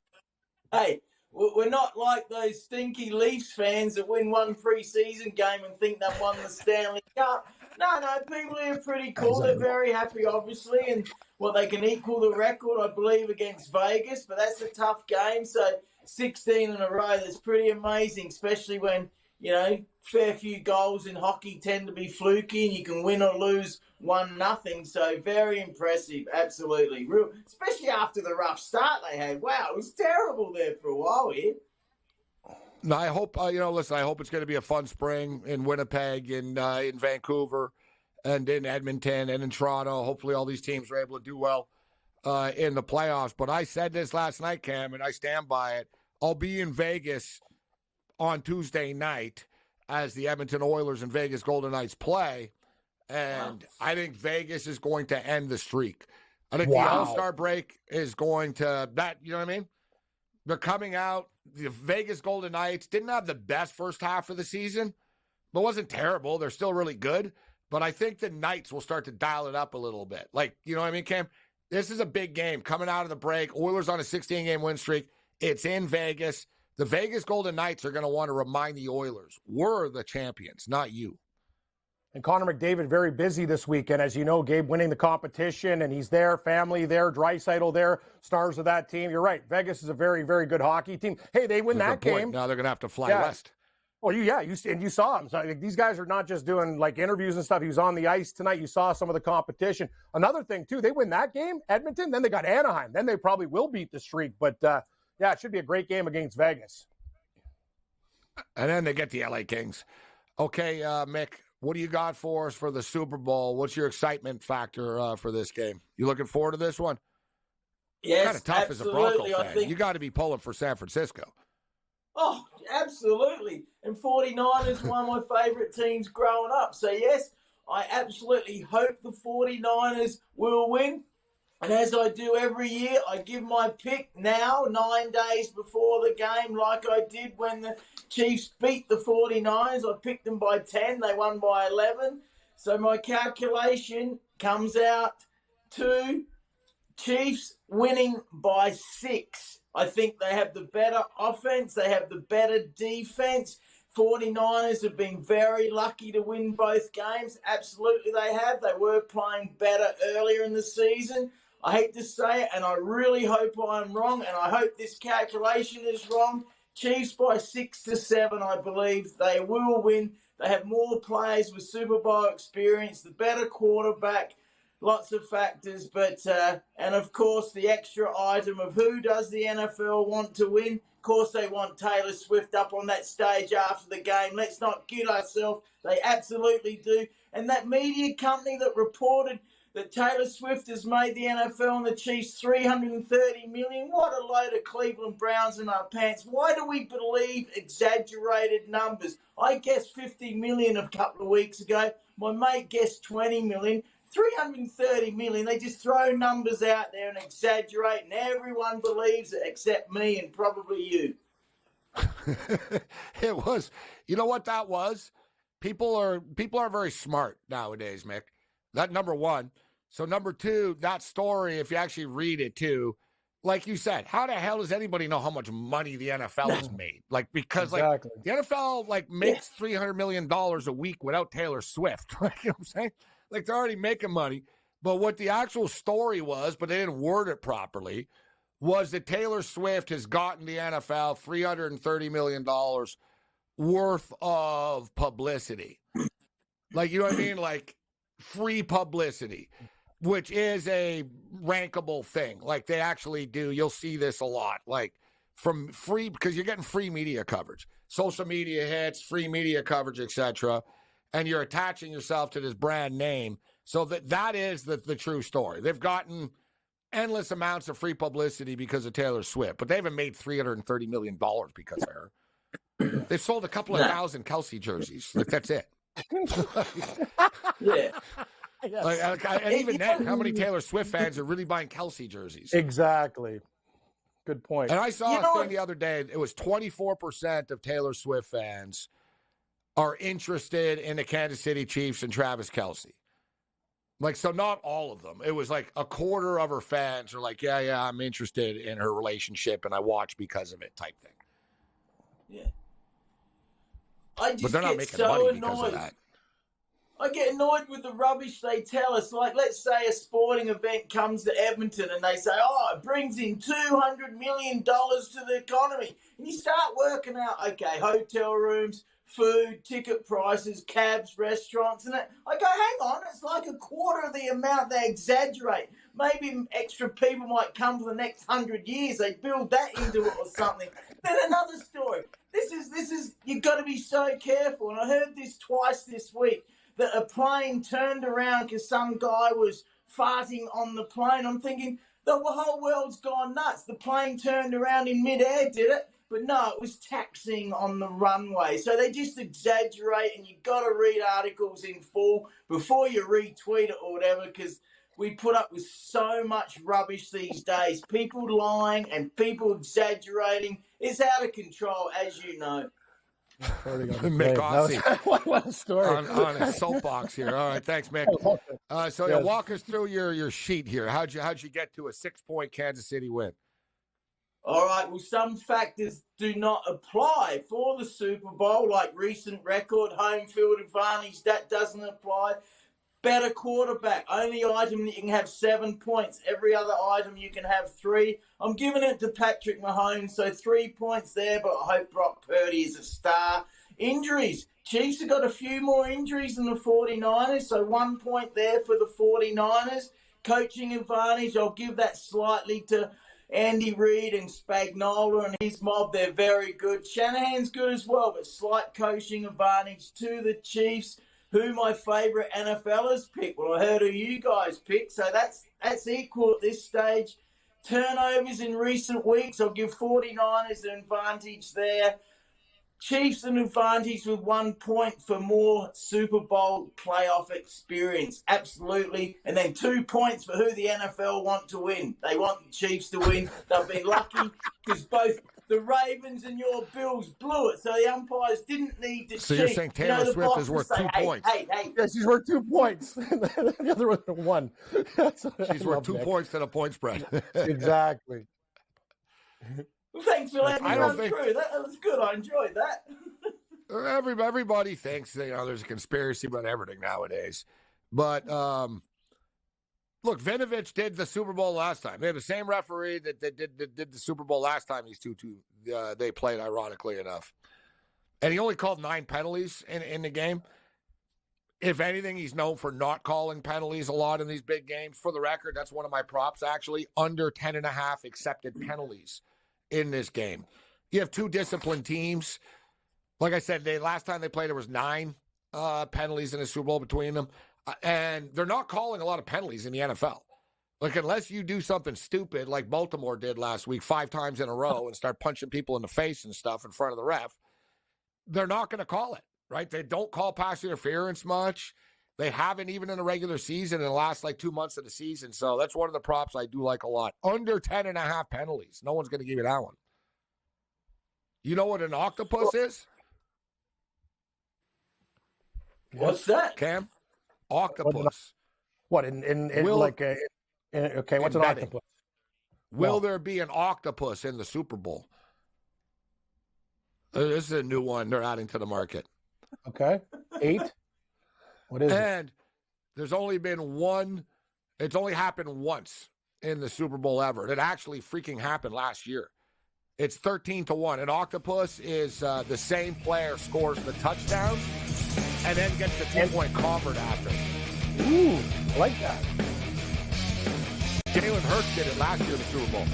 Hey, we're not like those stinky Leafs fans that win one preseason game and think they've won the Stanley Cup. No, people here are pretty cool. They're very happy, obviously, and they can equal the record, I believe, against Vegas, but that's a tough game. So 16 in a row, that's pretty amazing, especially when, fair few goals in hockey tend to be fluky and you can win or lose 1-0. So very impressive, absolutely. Real, especially after the rough start they had. Wow, it was terrible there for a while here. No, I hope, listen, I hope it's going to be a fun spring in Winnipeg, in Vancouver, and in Edmonton, and in Toronto. Hopefully all these teams are able to do well in the playoffs. But I said this last night, Cam, and I stand by it. I'll be in Vegas on Tuesday night as the Edmonton Oilers and Vegas Golden Knights play, and I think Vegas is going to end the streak. I think the All-Star break is going to, you know what I mean? They're coming out. The Vegas Golden Knights didn't have the best first half of the season, but wasn't terrible. They're still really good. But I think the Knights will start to dial it up a little bit. Like, you know what I mean, Cam? This is a big game coming out of the break. Oilers on a 16-game win streak. It's in Vegas. The Vegas Golden Knights are going to want to remind the Oilers, we're the champions, not you. And Connor McDavid very busy this weekend. As you know, Gabe winning the competition, and he's there, family there, Draisaitl there, stars of that team. You're right. Vegas is a very, very good hockey team. Hey, they win that game. Now they're going to have to fly west. Well, you saw him. So, these guys are not just doing like interviews and stuff. He was on the ice tonight. You saw some of the competition. Another thing, too, they win that game, Edmonton, then they got Anaheim. Then they probably will beat the streak. But, it should be a great game against Vegas. And then they get the LA Kings. Okay, Mick. What do you got for us for the Super Bowl? What's your excitement factor for this game? You looking forward to this one? Yes, kind of tough absolutely. as a Bronco fan. You got to be pulling for San Francisco. Oh, absolutely. And 49ers one of my favorite teams growing up. So, yes, I absolutely hope the 49ers will win. And as I do every year, I give my pick now, 9 days before the game, like I did when the Chiefs beat the 49ers. I picked them by 10. They won by 11. So my calculation comes out to Chiefs winning by 6. I think they have the better offense. They have the better defense. 49ers have been very lucky to win both games. Absolutely they have. They were playing better earlier in the season. I hate to say it, and I really hope I'm wrong, and I hope this calculation is wrong. Chiefs by 6-7, I believe. They will win. They have more players with Super Bowl experience, the better quarterback, lots of factors. But and, of course, the extra item of who does the NFL want to win? Of course, they want Taylor Swift up on that stage after the game. Let's not kid ourselves. They absolutely do. And that media company that reported that Taylor Swift has made the NFL and the Chiefs $330 million. What a load of Cleveland Browns in our pants. Why do we believe exaggerated numbers? I guessed 50 million a couple of weeks ago. My mate guessed 20 million. 330 million. They just throw numbers out there and exaggerate, and everyone believes it except me and probably you. It was. You know what that was? People are very smart nowadays, Mick. That number one. So number two, that story, if you actually read it too, like you said, how the hell does anybody know how much money the NFL has made? Like, because Exactly. the NFL makes $300 million a week without Taylor Swift. You know what I'm saying? Like, they're already making money. But what the actual story was, but they didn't word it properly, was that Taylor Swift has gotten the NFL $330 million worth of publicity. Like, you know what I mean? Like, free publicity, which is a rankable thing. Like, they actually do. You'll see this a lot. Like, from free, because you're getting free media coverage, social media hits, free media coverage, etc., and you're attaching yourself to this brand name. So that is the true story. They've gotten endless amounts of free publicity because of Taylor Swift, but they haven't made $330 million because of her. They've sold a couple of thousand Kelsey jerseys. Like, that's it. Yeah. And even then, how many Taylor Swift fans are really buying Kelsey jerseys? Exactly. Good point. And I saw a thing the other day. It was 24% of Taylor Swift fans are interested in the Kansas City Chiefs and Travis Kelce. Like, so not all of them. It was like a quarter of her fans are like, yeah, I'm interested in her relationship and I watch because of it type thing. Yeah. I just But they're not get making so money annoyed. because of that. I get annoyed with the rubbish they tell us. Like, let's say a sporting event comes to Edmonton and they say, it brings in $200 million to the economy. And you start working out, okay, hotel rooms, food, ticket prices, cabs, restaurants, and I go, hang on, it's like a quarter of the amount. They exaggerate. Maybe extra people might come for the next 100 years. They build that into it or something. Then another story. This is you've got to be so careful. And I heard this twice this week, that a plane turned around because some guy was farting on the plane. I'm thinking, the whole world's gone nuts. The plane turned around in midair, did it? But no, it was taxiing on the runway. So they just exaggerate, and you've got to read articles in full before you retweet it or whatever, because we put up with so much rubbish these days. People lying and people exaggerating. It's out of control, as you know. Mick Ossie what a story. on a soapbox here. All right, thanks, Mick. So walk us through your sheet here. How'd you get to a 6-point Kansas City win? All right, well, some factors do not apply for the Super Bowl, like recent record, home field advantage. That doesn't apply. Better quarterback, only item that you can have 7 points. Every other item you can have 3. I'm giving it to Patrick Mahomes, so 3 points there, but I hope Brock Purdy is a star. Injuries. Chiefs have got a few more injuries than the 49ers, so 1 point there for the 49ers. Coaching advantage, I'll give that slightly to Andy Reid and Spagnuolo and his mob. They're very good. Shanahan's good as well, but slight coaching advantage to the Chiefs. Who my favourite NFLers pick? Well, I heard who you guys pick, so that's equal at this stage. Turnovers in recent weeks, I'll give 49ers an advantage there. Chiefs an advantage with 1 point for more Super Bowl playoff experience. Absolutely. And then 2 points for who the NFL want to win. They want the Chiefs to win. They'll be lucky because both the Ravens and your Bills blew it, so the umpires didn't need to cheat. So you're saying Taylor Swift is worth 2 points? Hey. Yeah, she's worth 2 points. The other one 1. She's worth 2 points to the point spread. Exactly. Well, thanks for letting me run through. That was good. I enjoyed that. Everybody thinks there's a conspiracy about everything nowadays. But look, Vinovich did the Super Bowl last time. They have the same referee that did the Super Bowl last time these two they played, ironically enough. And he only called 9 penalties in the game. If anything, he's known for not calling penalties a lot in these big games. For the record, that's one of my props, actually. Under 10.5 accepted penalties in this game. You have 2 disciplined teams. Like I said, last time they played, there was 9 penalties in the Super Bowl between them. And they're not calling a lot of penalties in the NFL. Like, unless you do something stupid like Baltimore did last week 5 times in a row and start punching people in the face and stuff in front of the ref, they're not going to call it, right? They don't call pass interference much. They haven't even in the regular season in the last, 2 months of the season. So that's one of the props I do like a lot. Under 10.5 penalties. No one's going to give you that one. You know what an octopus is? What's that? Cam? Octopus. What okay? What's an octopus? Will there be an octopus in the Super Bowl? This is a new one they're adding to the market. Okay. 8. What is it? And there's only been one. It's only happened once in the Super Bowl ever. It actually freaking happened last year. It's 13-1. An octopus is the same player scores the touchdown and then gets the 2-point convert after. Ooh, I like that. Jalen Hurts did it last year in the Super Bowl.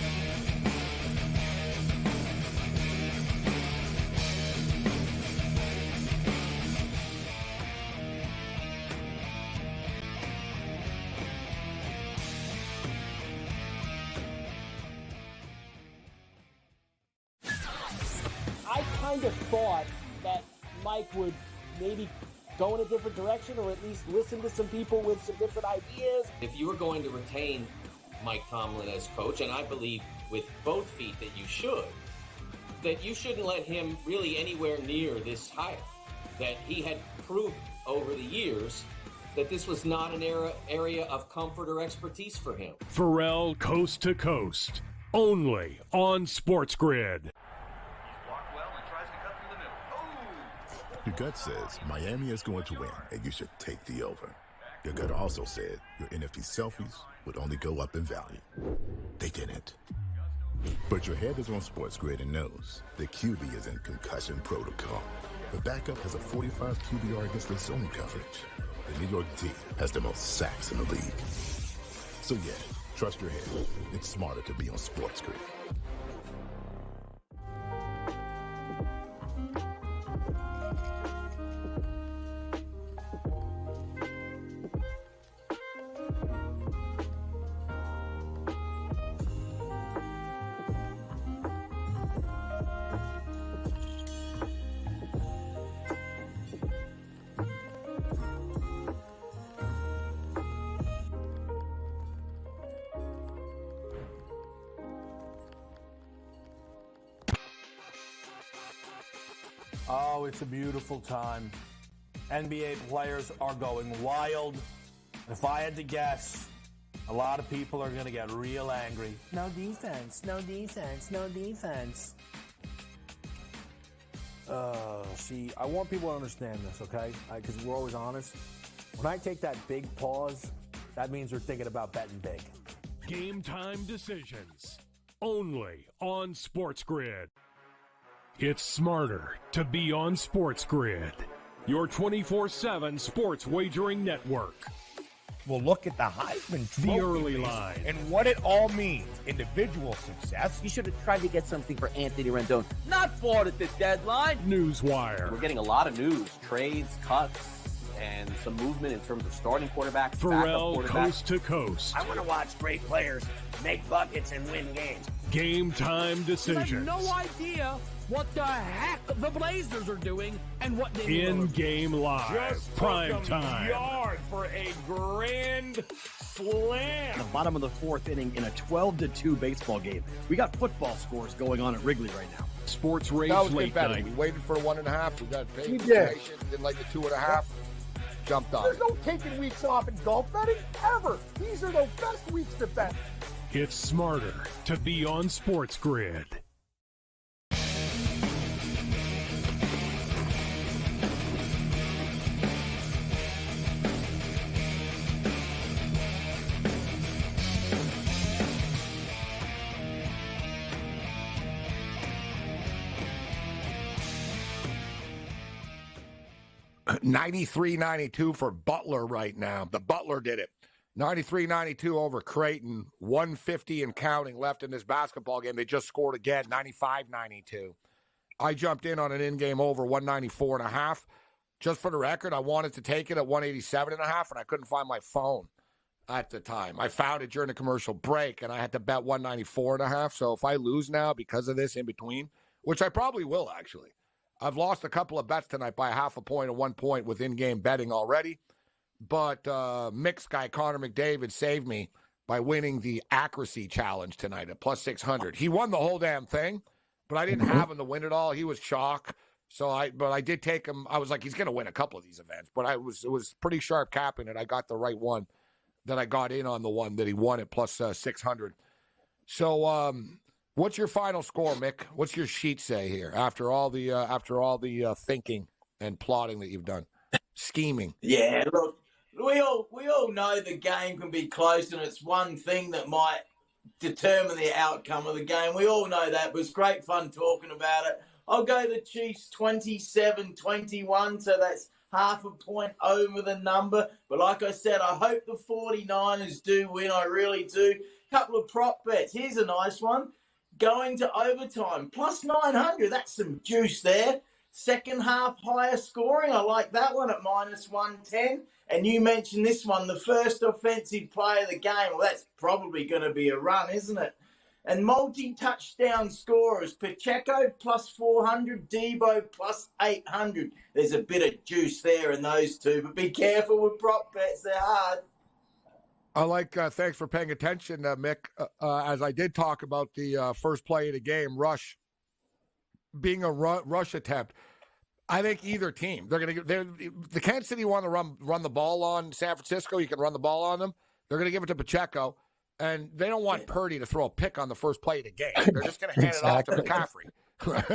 I kind of thought that Mike would maybe go in a different direction, or at least listen to some people with some different ideas. If you were going to retain Mike Tomlin as coach, and I believe with both feet that you shouldn't let him really anywhere near this hire. That he had proved over the years that this was not an area of comfort or expertise for him. Pharrell Coast to Coast, only on SportsGrid. Your gut says Miami is going to win, and you should take the over. Your gut also said your NFT selfies would only go up in value. They didn't. But your head is on SportsGrid and knows the QB is in concussion protocol. The backup has a 45 QBR against the zone coverage. The New York D has the most sacks in the league. So yeah, trust your head. It's smarter to be on SportsGrid. Oh, it's a beautiful time. NBA players are going wild. If I had to guess, a lot of people are going to get real angry. No defense, no defense, no defense. See, I want people to understand this, okay? Because we're always honest. When I take that big pause, that means we're thinking about betting big. Game time decisions, only on SportsGrid. It's smarter to be on SportsGrid, your 24/7 sports wagering network. Well, look at the Heisman Trophy. The early line. And what it all means. Individual success. You should have tried to get something for Anthony Rendon. Not bought at the deadline. Newswire. We're getting a lot of news, trades, cuts, and some movement in terms of starting quarterbacks, Pharrell backup quarterbacks. Coast to Coast. I want to watch great players make buckets and win games. Game time I decisions. have no idea what the heck the Blazers are doing and what they In-game live. Just Prime took 'em time. yard for a grand slam. The bottom of the fourth inning in a 12-2 baseball game. We got football scores going on at Wrigley right now. SportsRage That was late good betting. night. We waited for 1.5. We got paid. We did. Didn't like the 2.5. Jumped on There's it. no taking weeks off in golf betting ever. These are the best weeks to bet. It's smarter to be on SportsGrid. $93.92 for Butler right now. The Butler did it. 93-92 over Creighton. 150 and counting left in this basketball game. They just scored again, 95-92. I jumped in on an in-game over 194.5. Just for the record, I wanted to take it at 187.5, and I couldn't find my phone at the time. I found it during the commercial break, and I had to bet 194.5. So if I lose now because of this in between, which I probably will actually, I've lost a couple of bets tonight by 0.5 point and 1 point with in-game betting already. But mixed guy Connor McDavid saved me by winning the accuracy challenge tonight at plus 600. He won the whole damn thing, but I didn't have him to win it all. He was chalk. But I did take him. I was like, he's going to win a couple of these events. But it was pretty sharp capping it. I got the right one. Then I got in on the one that he won at plus 600. So what's your final score, Mick? What's your sheet say here after all the thinking and plotting that you've done, scheming? Yeah, look, we all know the game can be close, and it's one thing that might determine the outcome of the game. We all know that, but it's great fun talking about it. I'll go the Chiefs 27-21, so that's 0.5 point over the number. But like I said, I hope the 49ers do win. I really do. Couple of prop bets. Here's a nice one. Going to overtime, plus 900. That's some juice there. Second half higher scoring. I like that one at minus 110. And you mentioned this one, the first offensive play of the game. Well, that's probably going to be a run, isn't it? And multi-touchdown scorers, Pacheco plus 400, Debo plus 800. There's a bit of juice there in those two, but be careful with prop bets. They're hard. I like, thanks for paying attention, Mick. As I did talk about the first play of the game, rush, being a rush attempt. I think either team. The Kansas City want to run the ball on San Francisco. You can run the ball on them. They're going to give it to Pacheco, and they don't want Purdy to throw a pick on the first play of the game. They're just going to hand it off to McCaffrey.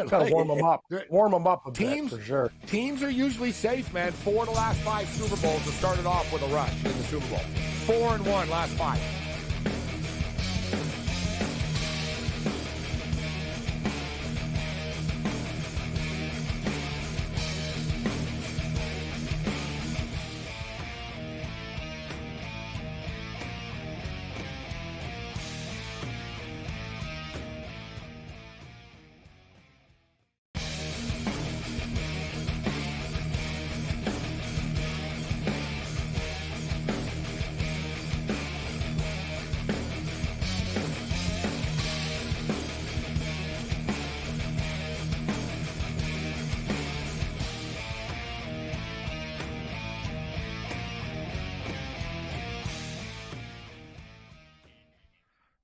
Got to warm them up. Warm them up a bit, for sure. Teams are usually safe, man. 4 of the last 5 Super Bowls have started off with a rush in the Super Bowl. 4-1 last 5.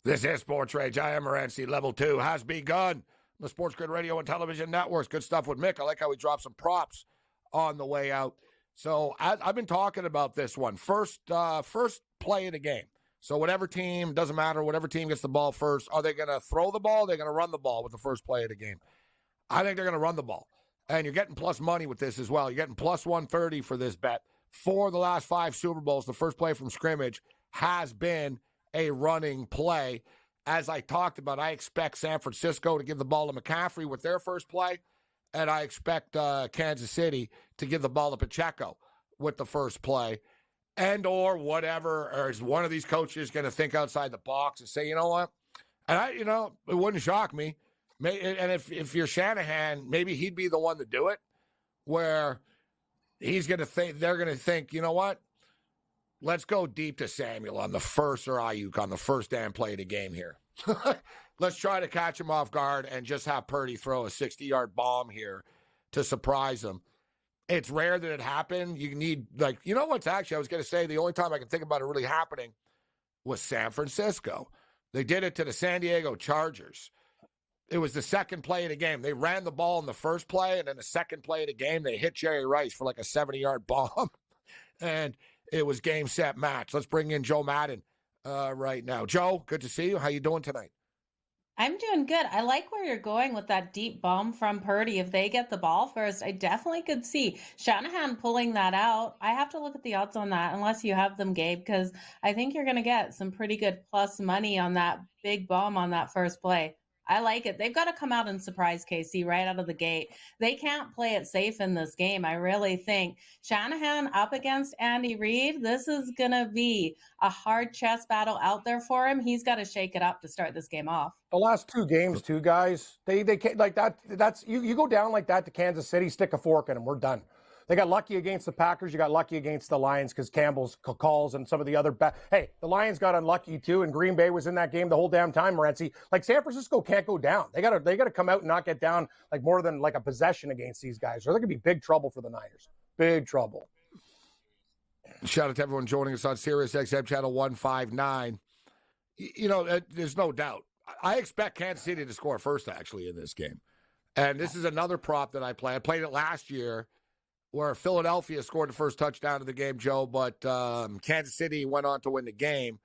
This is Sports Rage. I am Morency. Level 2 has begun. The SportsGrid radio and television networks. Good stuff with Mick. I like how we dropped some props on the way out. So I've been talking about this one. First play of the game. So whatever team, doesn't matter, whatever team gets the ball first, are they going to throw the ball? Or are they going to run the ball with the first play of the game? I think they're going to run the ball. And you're getting plus money with this as well. You're getting plus 130 for this bet. 4 of the last 5 Super Bowls, the first play from scrimmage has been a running play. As I talked about, I expect San Francisco to give the ball to McCaffrey with their first play, and I expect Kansas City to give the ball to Pacheco with the first play, and or whatever, or is one of these coaches going to think outside the box and say, you know what? And it wouldn't shock me. And if you're Shanahan, maybe he'd be the one to do it, where he's going to think, they're going to think, you know what? Let's go deep to Samuel on the first, or Ayuk on the first damn play of the game here. Let's try to catch him off guard and just have Purdy throw a 60-yard bomb here to surprise him. It's rare that it happened. You need, what's actually, I was going to say, the only time I can think about it really happening was San Francisco. They did it to the San Diego Chargers. It was the second play of the game. They ran the ball in the first play, and then the second play of the game, they hit Jerry Rice for like a 70-yard bomb. And it was game, set, match. Let's bring in Joe Madden right now. Joe, good to see you. How you doing tonight? I'm doing good. I like where you're going with that deep bomb from Purdy. If they get the ball first, I definitely could see Shanahan pulling that out. I have to look at the odds on that, unless you have them, Gabe, because I think you're going to get some pretty good plus money on that big bomb on that first play. I like it. They've got to come out and surprise KC right out of the gate. They can't play it safe in this game. I really think Shanahan up against Andy Reid, this is going to be a hard chess battle out there for him. He's got to shake it up to start this game off. The last 2 games, too, guys, they can't, like that. That's you go down like that to Kansas City, stick a fork in them. We're done. They got lucky against the Packers. You got lucky against the Lions because Campbell's calls and some of the other hey, the Lions got unlucky too, and Green Bay was in that game the whole damn time, Morency. Like, San Francisco can't go down. They gotta come out and not get down like more than like a possession against these guys, or they're gonna be big trouble for the Niners. Big trouble. Shout out to everyone joining us on Sirius XM Channel 159. There's no doubt. I expect Kansas City to score first, actually, in this game. And this is another prop that I play. I played it last year, where Philadelphia scored the first touchdown of the game, Joe, but Kansas City went on to win the game.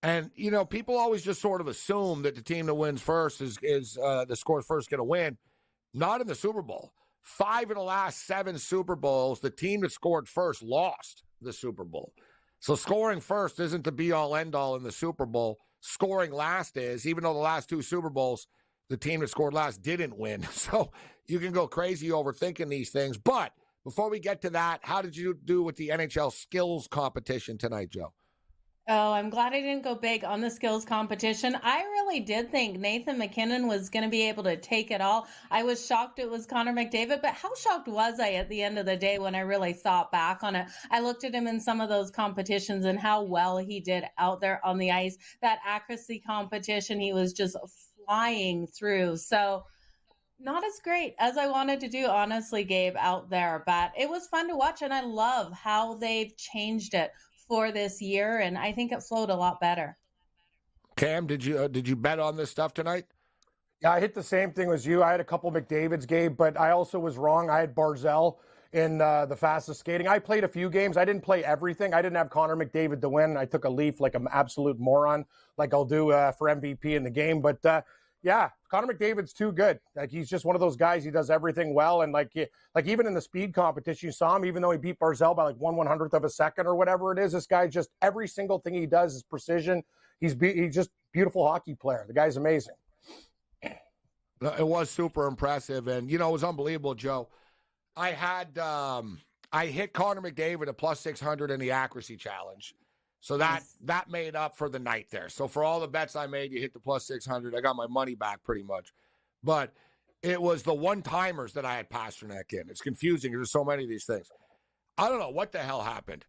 And, people always just sort of assume that the team that wins first is the score first going to win. Not in the Super Bowl. 5 of the last 7 Super Bowls, the team that scored first lost the Super Bowl. So scoring first isn't the be-all, end-all in the Super Bowl. Scoring last is, even though the last 2 Super Bowls, the team that scored last didn't win. So you can go crazy overthinking these things. But before we get to that, how did you do with the NHL skills competition tonight, Joe? Oh, I'm glad I didn't go big on the skills competition. I really did think Nathan McKinnon was going to be able to take it all. I was shocked it was Connor McDavid, but how shocked was I at the end of the day when I really thought back on it? I looked at him in some of those competitions and how well he did out there on the ice. That accuracy competition, he was just flying through. So not as great as I wanted to do, honestly, Gabe, out there. But it was fun to watch, and I love how they've changed it for this year, and I think it flowed a lot better. Cam, did you bet on this stuff tonight? Yeah, I hit the same thing as you. I had a couple McDavid's, Gabe, but I also was wrong. I had Barzell in the fastest skating. I played a few games. I didn't play everything. I didn't have Connor McDavid to win. I took a leaf like an absolute moron, like I'll do for MVP in the game. But yeah, Connor McDavid's too good. Like he's just one of those guys. He does everything well, and like even in the speed competition, you saw him. Even though he beat Barzell by like 1/100th of a second or whatever it is, this guy just every single thing he does is precision. He's just beautiful hockey player. The guy's amazing. It was super impressive, and it was unbelievable, Joe. I hit Connor McDavid a plus 600 in the accuracy challenge, so that made up for the night there. So for all the bets I made, you hit the plus 600. I got my money back pretty much, but it was the one-timers that I had Pasternak in. It's confusing. There's so many of these things. I don't know what the hell happened.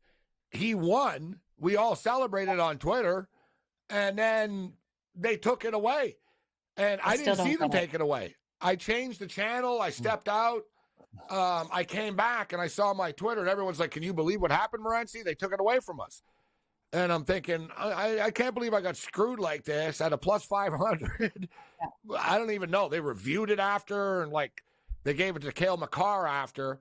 He won. We all celebrated on Twitter, and then they took it away. And I didn't see them take it away. I changed the channel. I stepped out. I came back, and I saw my Twitter, and everyone's like, can you believe what happened, Morency? They took it away from us. And I'm thinking, I can't believe I got screwed like this at a plus 500. Yeah. I don't even know. They reviewed it after, and, they gave it to Cale Makar after.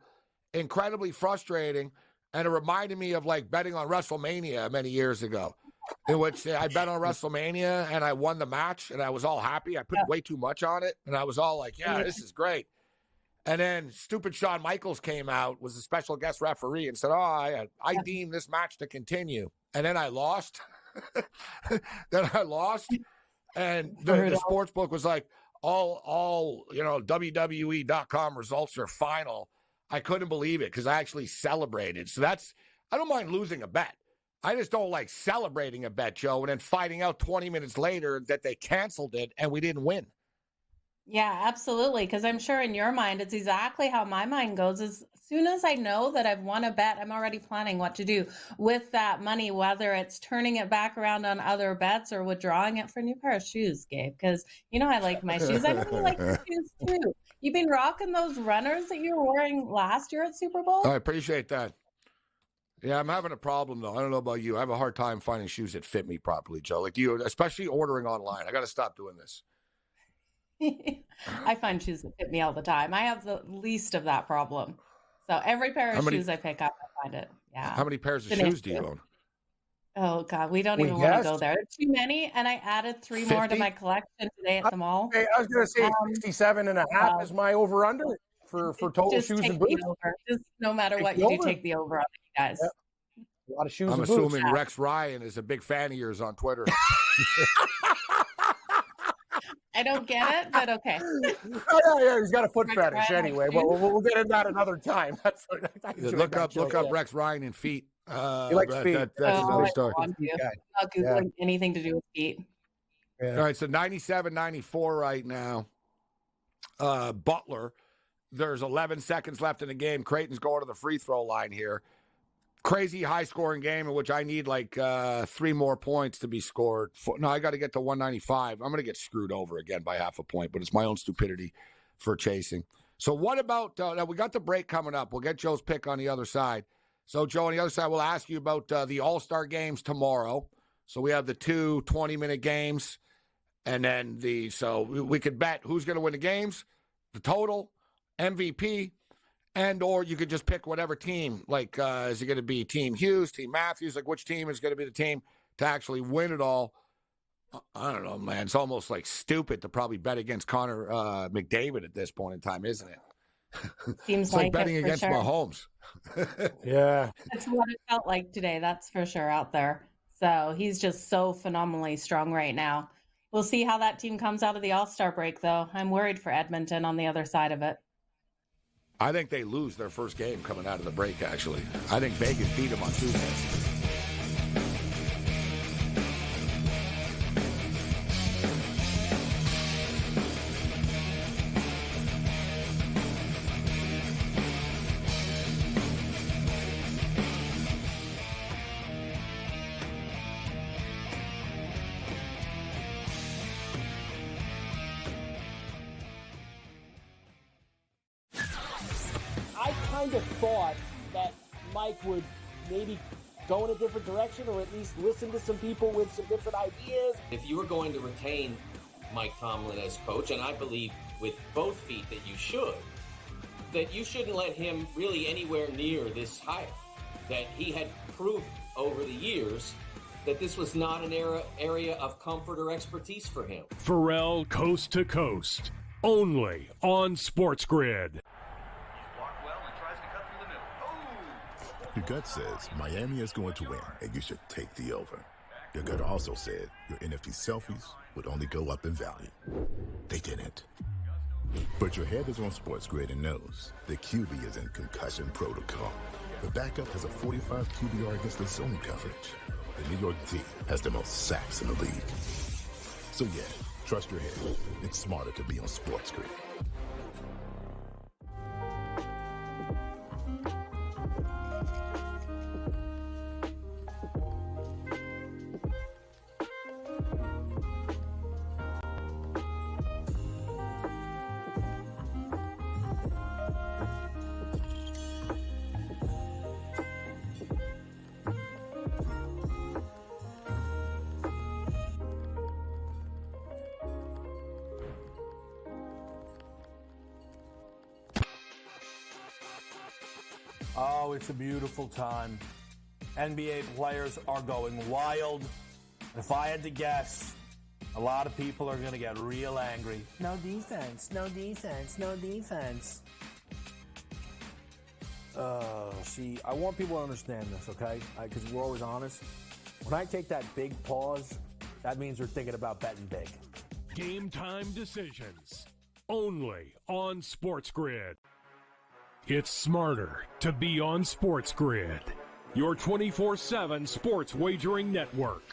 Incredibly frustrating. And it reminded me of, betting on WrestleMania many years ago, in which I bet on WrestleMania and I won the match and I was all happy. I put way too much on it and I was all like, yeah, this is great. And then stupid Shawn Michaels came out, was a special guest referee, and said, I deem this match to continue. And then I lost. And the sports book was like, all WWE.com results are final. I couldn't believe it because I actually celebrated. So I don't mind losing a bet. I just don't like celebrating a bet, Joe, and then finding out 20 minutes later that they canceled it and we didn't win. Yeah, absolutely. Because I'm sure in your mind, it's exactly how my mind goes. As soon as I know that I've won a bet, I'm already planning what to do with that money, whether it's turning it back around on other bets or withdrawing it for a new pair of shoes, Gabe. Because I like my shoes. I know you like your shoes too. You've been rocking those runners that you were wearing last year at Super Bowl. I appreciate that. Yeah, I'm having a problem, though. I don't know about you. I have a hard time finding shoes that fit me properly, Joe. Like you, especially ordering online. I got to stop doing this. I find shoes that fit me all the time. I have the least of that problem. So every pair of shoes I pick up, I find it. Yeah. How many pairs of shoes do you own? Oh, God. We don't even want to go there. Too many. And I added 3 50? more to my collection today at the mall. I was going to say 67 and a half is my over-under. For total shoes and boots. Just no matter what you do, take the over on it, you guys. Yeah. A lot of shoes I'm and boots. assuming Rex Ryan is a big fan of yours on Twitter. I don't get it, but okay. Yeah, he's got a foot fetish anyway. But we'll get into that another time. Look up Rex Ryan and feet. He likes feet. That's another story. I'm not Googling anything to do with feet. Yeah. All right, so 97-94 right now. Butler. There's 11 seconds left in the game. Creighton's going to the free throw line here. Crazy high-scoring game in which I need 3 more points to be scored. No, I got to get to 195. I'm going to get screwed over again by half a point, but it's my own stupidity for chasing. So what about now we got the break coming up. We'll get Joe's pick on the other side. So, Joe, on the other side, we'll ask you about the All-Star games tomorrow. So we have the 2 20-minute games, and then so we could bet who's going to win the games, the total, MVP, and or you could just pick whatever team. Is it going to be Team Hughes, Team Matthews? Which team is going to be the team to actually win it all? I don't know, man. It's almost stupid to probably bet against Connor McDavid at this point in time, isn't it? Seems it's like betting against Mahomes. Yeah. That's what it felt like today. That's for sure out there. So he's just so phenomenally strong right now. We'll see how that team comes out of the All-Star break, though. I'm worried for Edmonton on the other side of it. I think they lose their first game coming out of the break, actually. I think Vegas beat them on Tuesday. Thought that Mike would maybe go in a different direction or at least listen to some people with some different ideas. If you were going to retain Mike Tomlin as coach, and I believe with both feet that you shouldn't let him really anywhere near this hire. That he had proved over the years that this was not an area of comfort or expertise for him. Pharrell Coast to Coast, only on SportsGrid. Your gut says Miami is going to win, and you should take the over. Your gut also said your NFT selfies would only go up in value. They didn't. But your head is on SportsGrid and knows the QB is in concussion protocol. The backup has a 45 QBR against the zone coverage. The New York D has the most sacks in the league. So yeah, trust your head. It's smarter to be on SportsGrid. Oh, it's a beautiful time. NBA players are going wild. If I had to guess, a lot of people are going to get real angry. No defense, no defense, no defense. See, I want people to understand this, okay? Because we're always honest. When I take that big pause, that means we're thinking about betting big. Game time decisions, only on SportsGrid. It's smarter to be on SportsGrid, your 24/7 sports wagering network.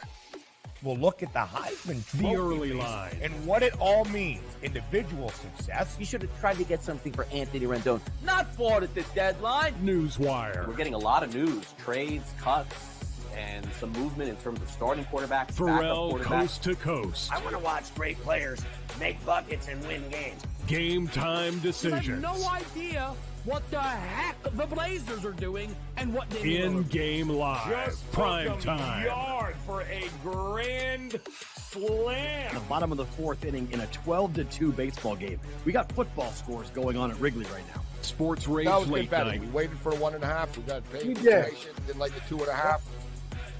We'll look at the Heisman Trophy The early race line. and what it all means. Individual success. You should have tried to get something for Anthony Rendon. Not bought at the deadline. Newswire. We're getting a lot of news, trades, cuts, and some movement in terms of starting quarterback, backup Pharrell quarterback. Coast to Coast. I want to watch great players make buckets and win games. Game time You decisions. have no idea what the heck the Blazers are doing and what they In-game live. Just Prime took 'em time. yard for a grand slam. The bottom of the fourth inning in a 12-2 baseball game. We got football scores going on at Wrigley right now. SportsRage That was good late betting. night. We waited for 1.5. We got paid We did. information. Didn't like the 2.5.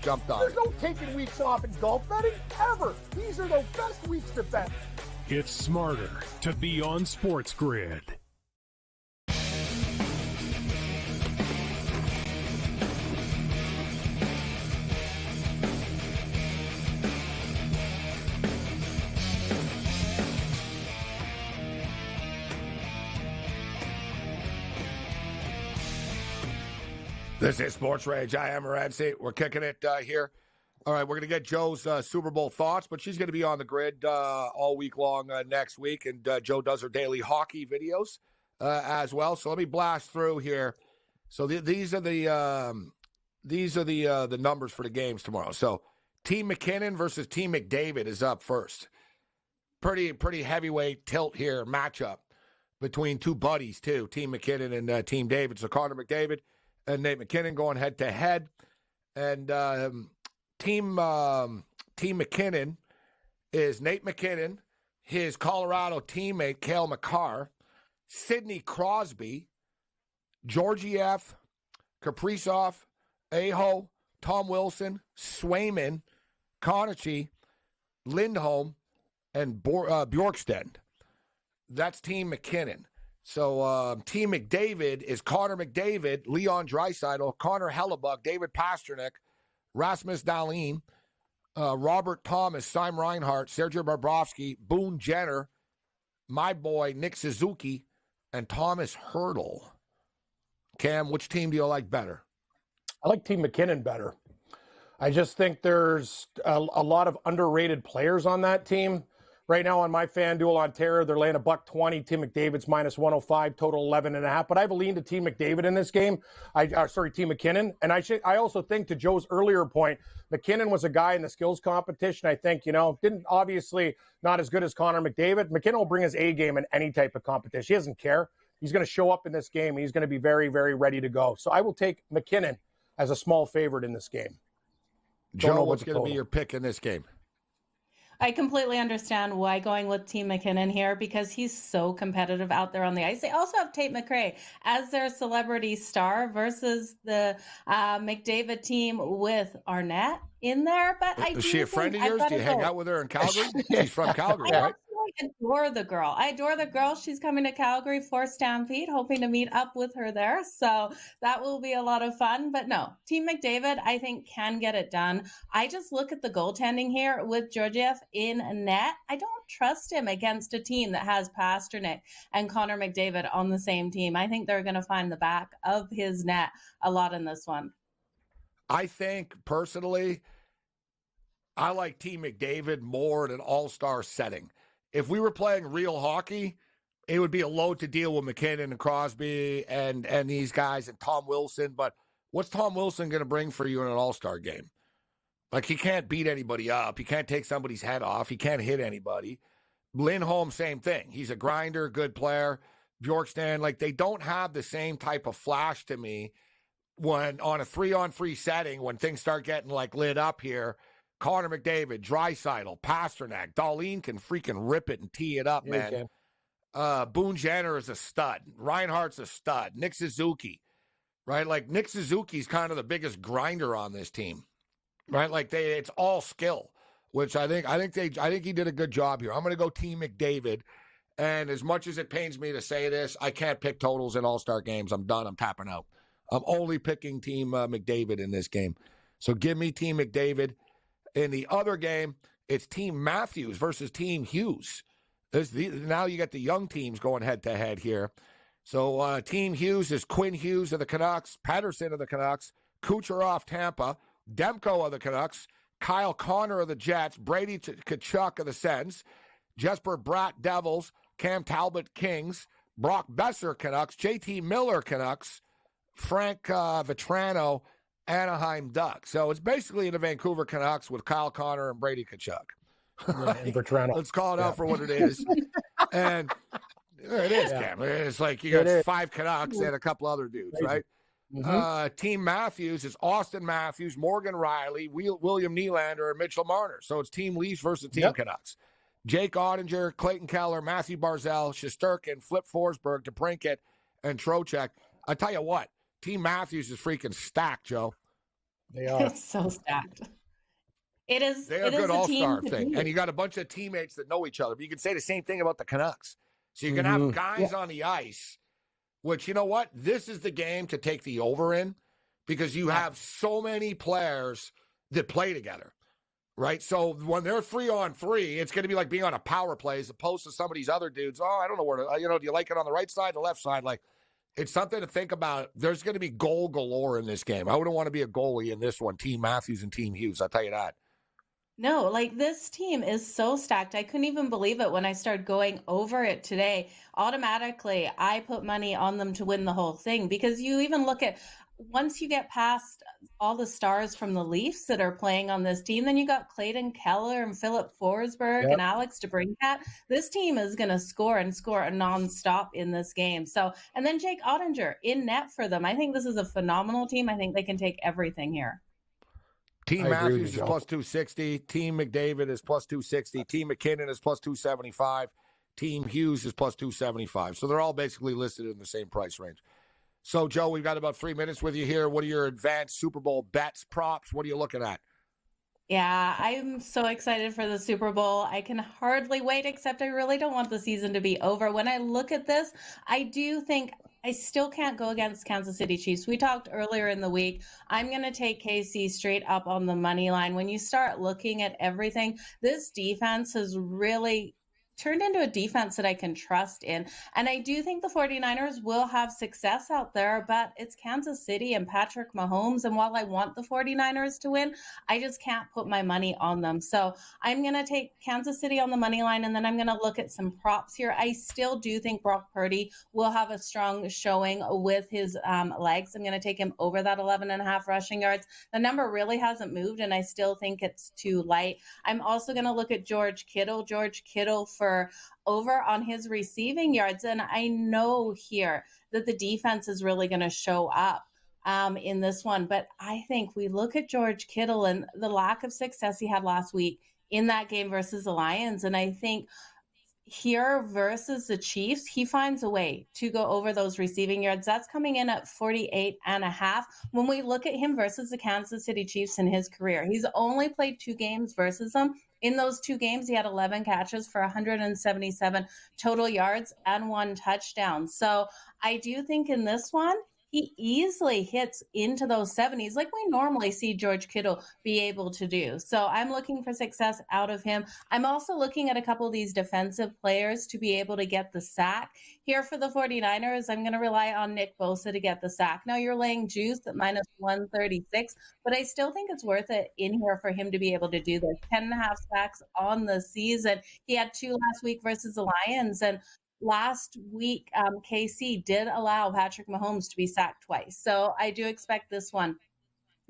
Jumped on There's it. no taking weeks off in golf betting ever. These are the best weeks to bet. It's smarter to be on SportsGrid. This is SportsRage. I am Morency. We're kicking it here. All right, we're going to get Joe's Super Bowl thoughts, but she's going to be on the grid all week long next week, and Joe does her daily hockey videos as well. So let me blast through here. So these are the numbers for the games tomorrow. So Team McKinnon versus Team McDavid is up first. Pretty heavyweight tilt here matchup between two buddies too, Team McKinnon and Team David. So Connor McDavid and Nate McKinnon going head to head, and Team McKinnon is Nate McKinnon, his Colorado teammate Cale Makar, Sidney Crosby, Georgiev, Kaprizov, Aho, Tom Wilson, Swayman, Conachi, Lindholm, and Bjorkstad. That's Team McKinnon. So Team McDavid is Connor McDavid, Leon Draisaitl, Connor Hellebuck, David Pasternak, Rasmus Dahlin, Robert Thomas, Simon Reinhart, Sergei Bobrovsky, Boone Jenner, my boy Nick Suzuki, and Thomas Hertl. Cam, which team do you like better? I like Team McKinnon better. I just think there's a lot of underrated players on that team. Right now on my FanDuel on Terror, they're laying $120. Team McDavid's minus 105, total 11.5. But I have a lean to Team McDavid in this game. Team McKinnon. And I also think, to Joe's earlier point, McKinnon was a guy in the skills competition. I think, didn't obviously not as good as Connor McDavid. McKinnon will bring his A game in any type of competition. He doesn't care. He's going to show up in this game. And he's going to be very, very ready to go. So I will take McKinnon as a small favorite in this game. Joe, what's going to be your pick in this game? I completely understand why going with Team McKinnon here because he's so competitive out there on the ice. They also have Tate McRae as their celebrity star versus the McDavid team with Arnett in there. But I Is do she a think friend of I've yours? got Do you to hang go. out with her in Calgary? She's from Calgary, right? I adore the girl. I adore the girl. She's coming to Calgary for Stampede, hoping to meet up with her there. So that will be a lot of fun. But no, Team McDavid, I think, can get it done. I just look at the goaltending here with Georgiev in net. I don't trust him against a team that has Pasternak and Connor McDavid on the same team. I think they're going to find the back of his net a lot in this one. I think, personally, I like Team McDavid more in an all-star setting. If we were playing real hockey, it would be a load to deal with McKinnon and Crosby and these guys and Tom Wilson. But what's Tom Wilson going to bring for you in an all-star game? Like, he can't beat anybody up. He can't take somebody's head off. He can't hit anybody. Lindholm, same thing. He's a grinder, good player. Bjorkstrand, like, they don't have the same type of flash to me when on a 3-on-3 setting, when things start getting, like, lit up here. Connor McDavid, Draisaitl, Pasternak, Dahlin can freaking rip it and tee it up, man. Boone Jenner is a stud. Reinhardt's a stud. Nick Suzuki, right? Like, Nick Suzuki's kind of the biggest grinder on this team, right? Like, it's all skill, which I think he did a good job here. I'm going to go Team McDavid, and as much as it pains me to say this, I can't pick totals in all-star games. I'm done. I'm tapping out. I'm only picking Team McDavid in this game. So give me Team McDavid. In the other game, it's Team Matthews versus Team Hughes. Now you got the young teams going head-to-head here. So Team Hughes is Quinn Hughes of the Canucks, Pettersson of the Canucks, Kucherov Tampa, Demko of the Canucks, Kyle Connor of the Jets, Brady Tkachuk of the Sens, Jesper Bratt Devils, Cam Talbot Kings, Brock Besser Canucks, JT Miller Canucks, Frank Vetrano Anaheim Ducks. So it's basically the Vancouver Canucks with Kyle Connor and Brady Tkachuk. And Vetrano. Let's call it out for what it is. And it is, Cam. It's like you got 5 Canucks and a couple other dudes, right? Mm-hmm. Team Matthews is Austin Matthews, Morgan Riley, William Nylander, and Mitchell Marner. So it's Team Leafs versus Team Canucks. Jake Ottinger, Clayton Keller, Matthew Barzal, Shesterkin, Flip Forsberg, DeBrincat, and Trocheck. I tell you what, Team Matthews is freaking stacked, Joe. They are. It's so stacked. It is. They're a good all-star thing. And you got a bunch of teammates that know each other. But you can say the same thing about the Canucks. So you can have guys on the ice, which, you know what? This is the game to take the over in because you have so many players that play together, right? So when they're 3-on-3, it's going to be like being on a power play as opposed to some of these other dudes. Oh, I don't know where to, do you like it on the right side, the left side? Like, it's something to think about. There's going to be goal galore in this game. I wouldn't want to be a goalie in this one, Team Matthews and Team Hughes. I'll tell you that. No, like this team is so stacked. I couldn't even believe it when I started going over it today. Automatically, I put money on them to win the whole thing because you even look at once you get past all the stars from the Leafs that are playing on this team, then you got Clayton Keller and Philip Forsberg and Alex DeBrincat. This team is going to score and score nonstop in this game. So, and then Jake Ottinger in net for them. I think this is a phenomenal team. I think they can take everything here. Team Matthews is plus 260. Team McDavid is plus 260. Team McKinnon is plus 275. Team Hughes is plus 275. So they're all basically listed in the same price range. So, Joe, we've got about 3 minutes with you here. What are your advanced Super Bowl bets, props? What are you looking at? Yeah, I'm so excited for the Super Bowl. I can hardly wait, except I really don't want the season to be over. When I look at this, I do think I still can't go against Kansas City Chiefs. We talked earlier in the week. I'm going to take KC straight up on the money line. When you start looking at everything, this defense has really turned into a defense that I can trust in. And I do think the 49ers will have success out there, but it's Kansas City and Patrick Mahomes. And while I want the 49ers to win, I just can't put my money on them. So I'm going to take Kansas City on the money line, and then I'm going to look at some props here. I still do think Brock Purdy will have a strong showing with his legs. I'm going to take him over that 11.5 rushing yards. The number really hasn't moved, and I still think it's too light. I'm also going to look at George Kittle for over on his receiving yards. And I know here that the defense is really going to show up in this one. But I think we look at George Kittle and the lack of success he had last week in that game versus the Lions. And I think here versus the Chiefs, he finds a way to go over those receiving yards. That's coming in at 48.5. When we look at him versus the Kansas City Chiefs in his career, he's only played 2 games versus them. In those 2 games, he had 11 catches for 177 total yards and 1 touchdown. So I do think in this one, he easily hits into those 70s like we normally see George Kittle be able to do. So I'm looking for success out of him. I'm also looking at a couple of these defensive players to be able to get the sack. Here for the 49ers, I'm going to rely on Nick Bosa to get the sack. Now you're laying juice at minus 136, but I still think it's worth it in here for him to be able to do this. 10.5 sacks on the season. He had 2 last week versus the Lions, and last week, KC did allow Patrick Mahomes to be sacked twice. So I do expect this one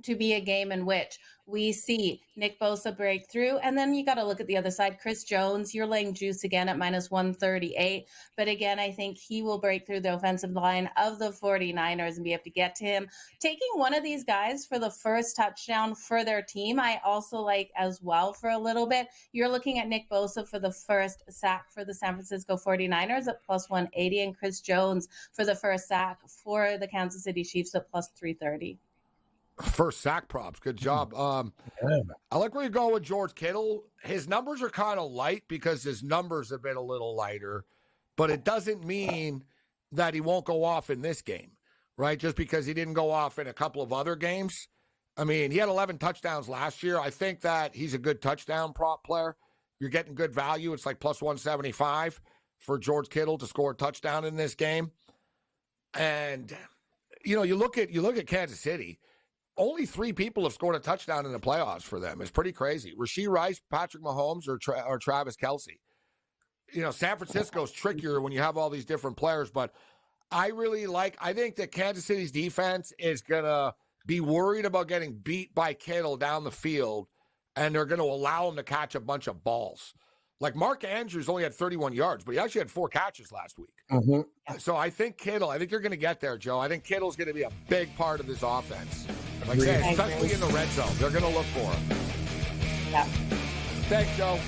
to be a game in which we see Nick Bosa break through. And then you got to look at the other side. Chris Jones, you're laying juice again at minus 138. But again, I think he will break through the offensive line of the 49ers and be able to get to him. Taking one of these guys for the first touchdown for their team, I also like as well for a little bit. You're looking at Nick Bosa for the first sack for the San Francisco 49ers at plus 180, and Chris Jones for the first sack for the Kansas City Chiefs at plus 330. First sack props. Good job. I like where you're going with George Kittle. His numbers are kind of light because his numbers have been a little lighter, but it doesn't mean that he won't go off in this game, right? Just because he didn't go off in a couple of other games. I mean, he had 11 touchdowns last year. I think that he's a good touchdown prop player. You're getting good value. It's like plus 175 for George Kittle to score a touchdown in this game. And, you know, you look at Kansas City. Only 3 people have scored a touchdown in the playoffs for them. It's pretty crazy. Rashee Rice, Patrick Mahomes, or Travis Kelce. You know, San Francisco's trickier when you have all these different players, but I think that Kansas City's defense is going to be worried about getting beat by Kittle down the field, and they're going to allow him to catch a bunch of balls. Like Mark Andrews only had 31 yards, but he actually had 4 catches last week. Mm-hmm. So I think you're going to get there, Joe. I think Kittle's going to be a big part of this offense. Like I said, especially in the red zone. They're going to look for him. Yeah. Thanks, Joe.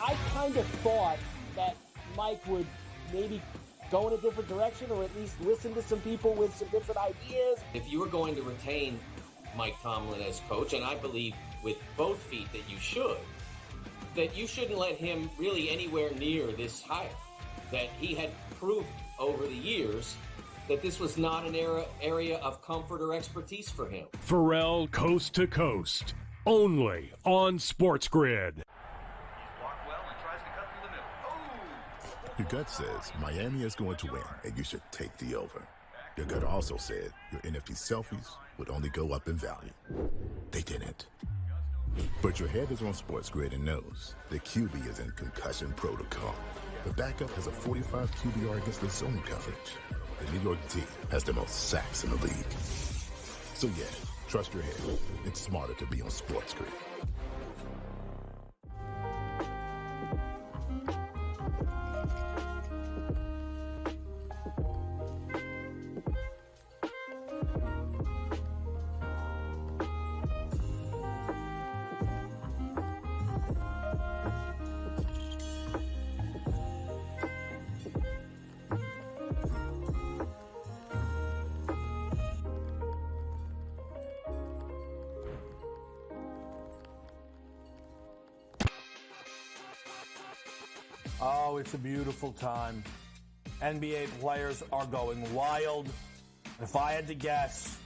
I kind of thought that Mike would maybe go in a different direction, or at least listen to some people with some different ideas. If you were going to retain Mike Tomlin as coach, and I believe with both feet that you shouldn't let him really anywhere near this hire. That he had proved over the years that this was not an area of comfort or expertise for him. Pharrell Coast to Coast, only on SportsGrid. Your gut says Miami is going to win, and you should take the over. Your gut also said your NFT selfies would only go up in value. They didn't. But your head is on SportsGrid and knows the QB is in concussion protocol. The backup has a 45 QBR against the zone coverage. The New York team has the most sacks in the league. So yeah, trust your head. It's smarter to be on SportsGrid. Oh, it's a beautiful time. NBA players are going wild. If I had to guess,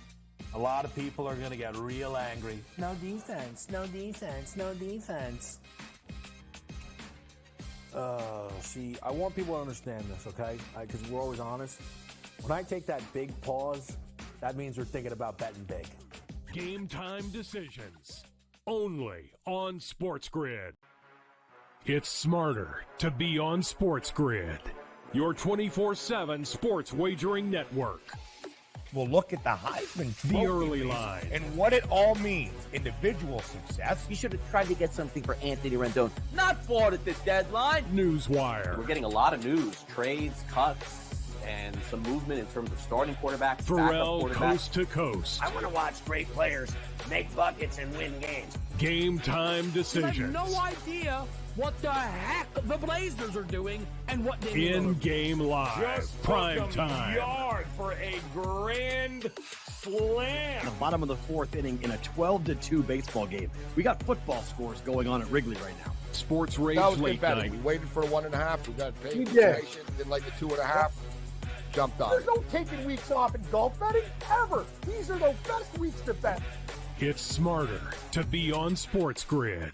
a lot of people are going to get real angry. No defense, no defense, no defense. See, I want people to understand this, okay? Because we're always honest. When I take that big pause, that means we're thinking about betting big. Game time decisions, only on SportsGrid. It's smarter to be on SportsGrid, your 24/7 sports wagering network. We'll look at the Heisman The Trophy early race line. and what it all means. Individual success. You should have tried to get something for Anthony Rendon. Not bought at the deadline. Newswire. We're getting a lot of news, trades, cuts, and some movement in terms of starting quarterback, backup Pharrell quarterback. coast to coast. I want to watch great players make buckets and win games. Game time You have decisions. no idea what the heck the Blazers are doing and what they In game live. Just Prime took 'em time. yard for a grand slam. The bottom of the fourth inning in a 12-2 baseball game. We got football scores going on at Wrigley right now. Sports That Rage was late better. night. We waited for a 1.5. We got paid We for did. information. Did like a 2.5. Jumped on There's it. no taking weeks off in golf betting ever. These are the best weeks to bet. It's smarter to be on SportsGrid.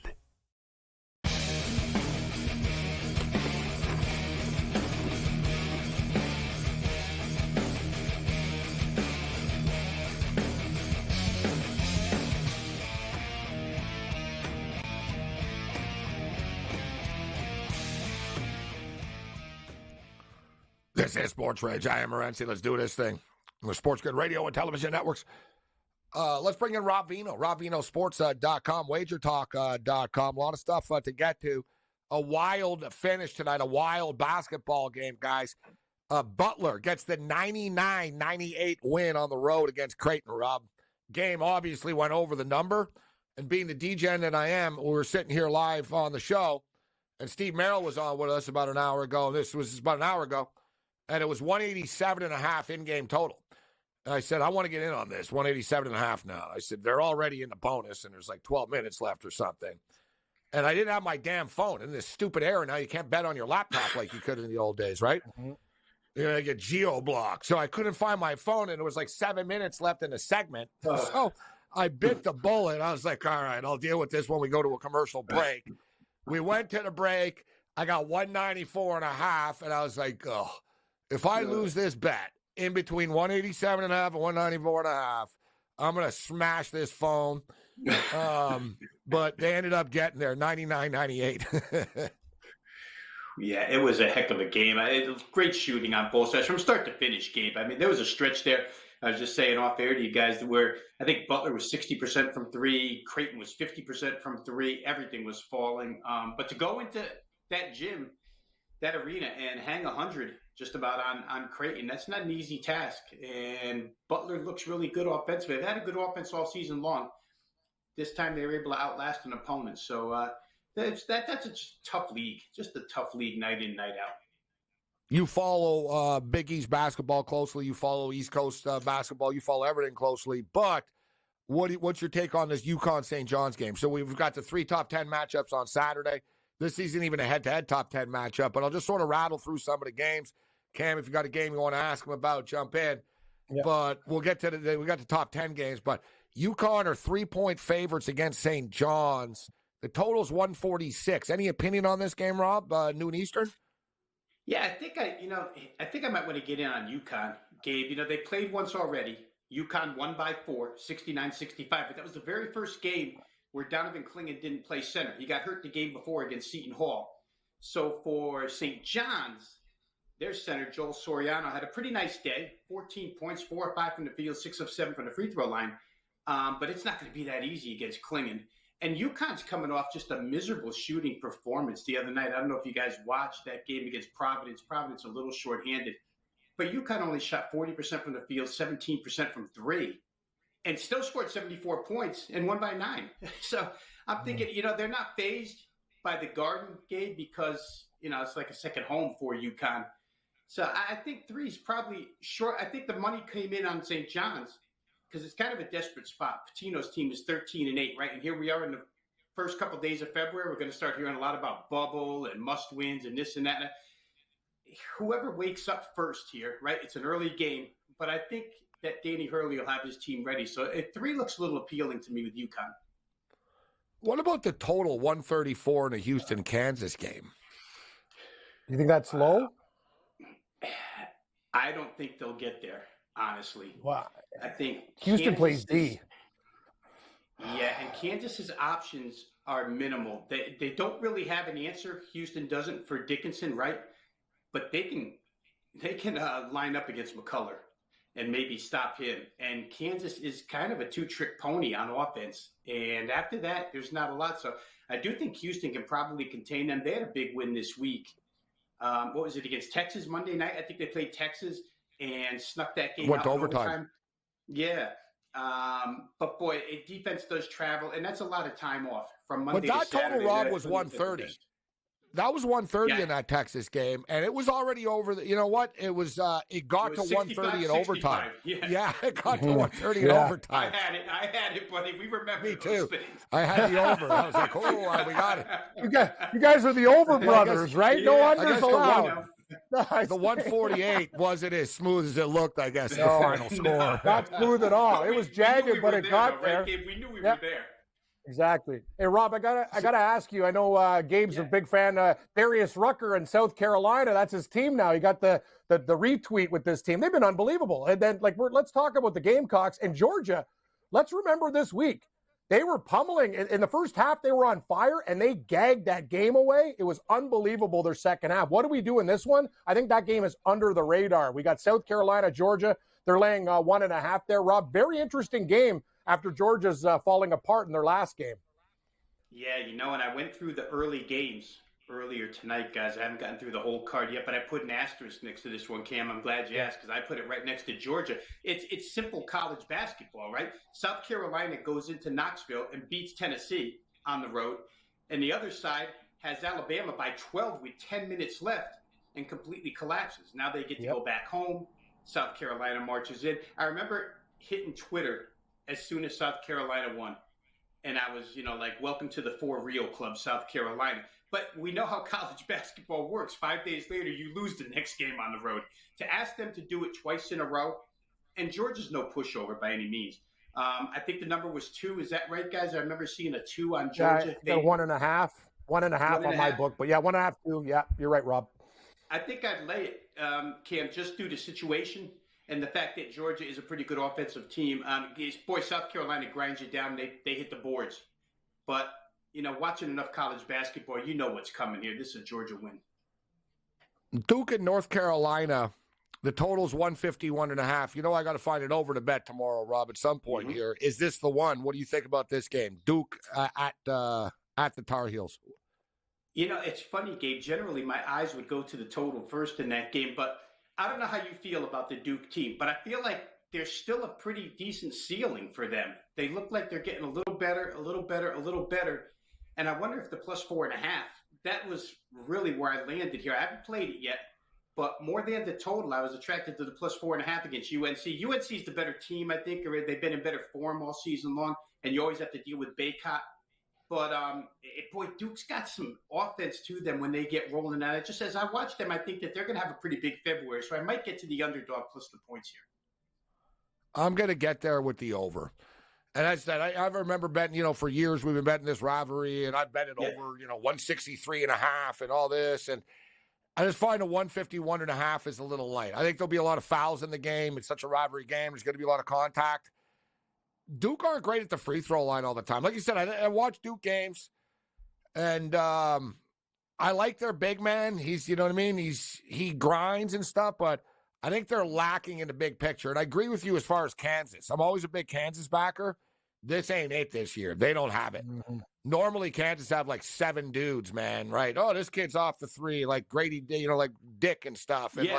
This is Sports Rage. I am Morency. Let's do this thing. The SportsGrid radio and television networks. Let's bring in Rob Vino. RobVinoSports.com, WagerTalk.com. A lot of stuff to get to. A wild finish tonight, a wild basketball game, guys. Butler gets the 99-98 win on the road against Creighton, Rob. Game obviously went over the number. And being the DGen that I am, we were sitting here live on the show, and Steve Merrill was on with us about an hour ago. This was about an hour ago. And it was 187.5 in-game total. And I said, I want to get in on this, 187.5 now. I said, they're already in the bonus, and there's like 12 minutes left or something. And I didn't have my damn phone. In this stupid era now, you can't bet on your laptop like you could in the old days, right? Mm-hmm. You're going to get geo-blocked. So I couldn't find my phone, and it was like 7 minutes left in the segment. So I bit the bullet. I was like, all right, I'll deal with this when we go to a commercial break. We went to the break. I got 194.5, and I was like, oh. If I lose this bet in between 187.5 and 194.5, I'm going to smash this phone. But they ended up getting there, 99-98. Yeah, it was a heck of a game. It was great shooting on both sides from start to finish, Gabe. I mean, there was a stretch there. I was just saying off air to you guys where I think Butler was 60% from three. Creighton was 50% from three. Everything was falling. But to go into that gym, that arena, and hang 100 just about on Creighton, that's not an easy task. And Butler looks really good offensively. They've had a good offense all season long. This time they were able to outlast an opponent. So that's a tough league, just a tough league night in, night out. You follow Big East basketball closely. You follow East Coast basketball. You follow everything closely. But what's your take on this UConn-St. John's game? So we've got the 3 top 10 matchups on Saturday. This isn't even a head-to-head top 10 matchup, but I'll just sort of rattle through some of the games. Cam, if you got a game you want to ask him about, jump in. Yep. But we'll get to we got the top 10 games. But UConn are 3-point favorites against St. John's. The total's 146. Any opinion on this game, Rob? Noon Eastern? Yeah, I think I might want to get in on UConn, Gabe. They played once already. UConn won by 4, 69-65. But that was the very first game where Donovan Clingan didn't play center. He got hurt the game before against Seton Hall. So for St. John's, their center, Joel Soriano, had a pretty nice day. 14 points, 4 or 5 from the field, 6 of 7 from the free throw line. But it's not going to be that easy against Clingan. And UConn's coming off just a miserable shooting performance the other night. I don't know if you guys watched that game against Providence. Providence a little shorthanded. But UConn only shot 40% from the field, 17% from 3. And still scored 74 points and won by 9. So I'm thinking, they're not fazed by the Garden, Gabe, because, it's like a second home for UConn. So I think 3 is probably short. I think the money came in on St. John's because it's kind of a desperate spot. Patino's team is 13-8, right? And here we are in the first couple of days of February. We're going to start hearing a lot about bubble and must wins and this and that. And whoever wakes up first here, right? It's an early game, but I think that Danny Hurley will have his team ready. So 3 looks a little appealing to me with UConn. What about the total 134 in a Houston-Kansas game? You think that's low? I don't think they'll get there, honestly. Wow. I think Houston plays D. Yeah, and Kansas's options are minimal. They don't really have an answer. Houston doesn't for Dickinson, right? But they can line up against McCullough. and maybe stop him. And Kansas is kind of a two-trick pony on offense. And after that, there's not a lot. So I do think Houston can probably contain them. They had a big win this week. What was it, against Texas Monday night? I think they played Texas and snuck that game out in overtime. Yeah. But boy, defense does travel, and that's a lot of time off from Monday to Saturday. But that total, Rob, was 130. That was 130 in that Texas game, and it was already over. You know what? It was. It got to 130 in overtime. Yeah, it got to 130 in overtime. I had it, buddy. We remember. Me too. I had the over. I was like, oh, we got it. You guys are the over brothers, right? No unders allowed. The 148 wasn't as smooth as it looked, I guess, the final score. Not smooth at all. It was jagged, but it got there. We knew we were there. Exactly. Hey, Rob, I gotta ask you. I know Gabe's a big fan. Darius Rucker in South Carolina. That's his team now. He got the retweet with this team. They've been unbelievable. And then, let's talk about the Gamecocks and Georgia. Let's remember this week. They were pummeling. In the first half, they were on fire, and they gagged that game away. It was unbelievable, their second half. What do we do in this one? I think that game is under the radar. We got South Carolina, Georgia. They're laying 1.5 there, Rob. Very interesting game after Georgia's falling apart in their last game. Yeah, and I went through the early games earlier tonight, guys. I haven't gotten through the whole card yet, but I put an asterisk next to this one, Cam. I'm glad you asked, because I put it right next to Georgia. It's simple college basketball, right? South Carolina goes into Knoxville and beats Tennessee on the road, and the other side has Alabama by 12 with 10 minutes left and completely collapses. Now they get to go back home. South Carolina marches in. I remember hitting Twitter as soon as South Carolina won, and I was, welcome to the For Real Club, South Carolina. But we know how college basketball works. 5 days later, you lose the next game on the road. To ask them to do it twice in a row, and Georgia's no pushover by any means. I think the number was 2. Is that right, guys? I remember seeing a 2 on Georgia. Yeah, 1.5. 1.5 on my book. But yeah, 1.5, 2. Yeah, you're right, Rob. I think I'd lay it, Cam, just due to situation and the fact that Georgia is a pretty good offensive team. Boy, South Carolina grinds you down. They hit the boards. But watching enough college basketball, you know what's coming here. This is a Georgia win. Duke and North Carolina, the total's 151.5. I got to find it over to bet tomorrow, Rob, at some point here. Is this the one? What do you think about this game? Duke at the Tar Heels. It's funny, Gabe. Generally, my eyes would go to the total first in that game, but I don't know how you feel about the Duke team, but I feel like there's still a pretty decent ceiling for them. They look like they're getting a little better, a little better, a little better. And I wonder if the plus 4.5, that was really where I landed here. I haven't played it yet, but more than the total, I was attracted to the plus 4.5 against UNC. UNC is the better team, I think, or they've been in better form all season long, and you always have to deal with Baycott. But, boy, Duke's got some offense to them when they get rolling out. It just as I watch them, I think that they're going to have a pretty big February, so I might get to the underdog plus the points here. I'm going to get there with the over. And as I said, I remember betting, for years we've been betting this rivalry, and I've betted over, 163.5 and all this. And I just find a 151.5 is a little light. I think there'll be a lot of fouls in the game. It's such a rivalry game. There's going to be a lot of contact. Duke aren't great at the free throw line all the time. Like you said, I watch Duke games, and I like their big man. He's, you know what I mean? He grinds and stuff, but I think they're lacking in the big picture. And I agree with you as far as Kansas. I'm always a big Kansas backer. This ain't it this year. They don't have it. Mm-hmm. Normally, Kansas have like 7 dudes, man, right? Oh, this kid's off the 3, like Grady, like Dick and stuff. And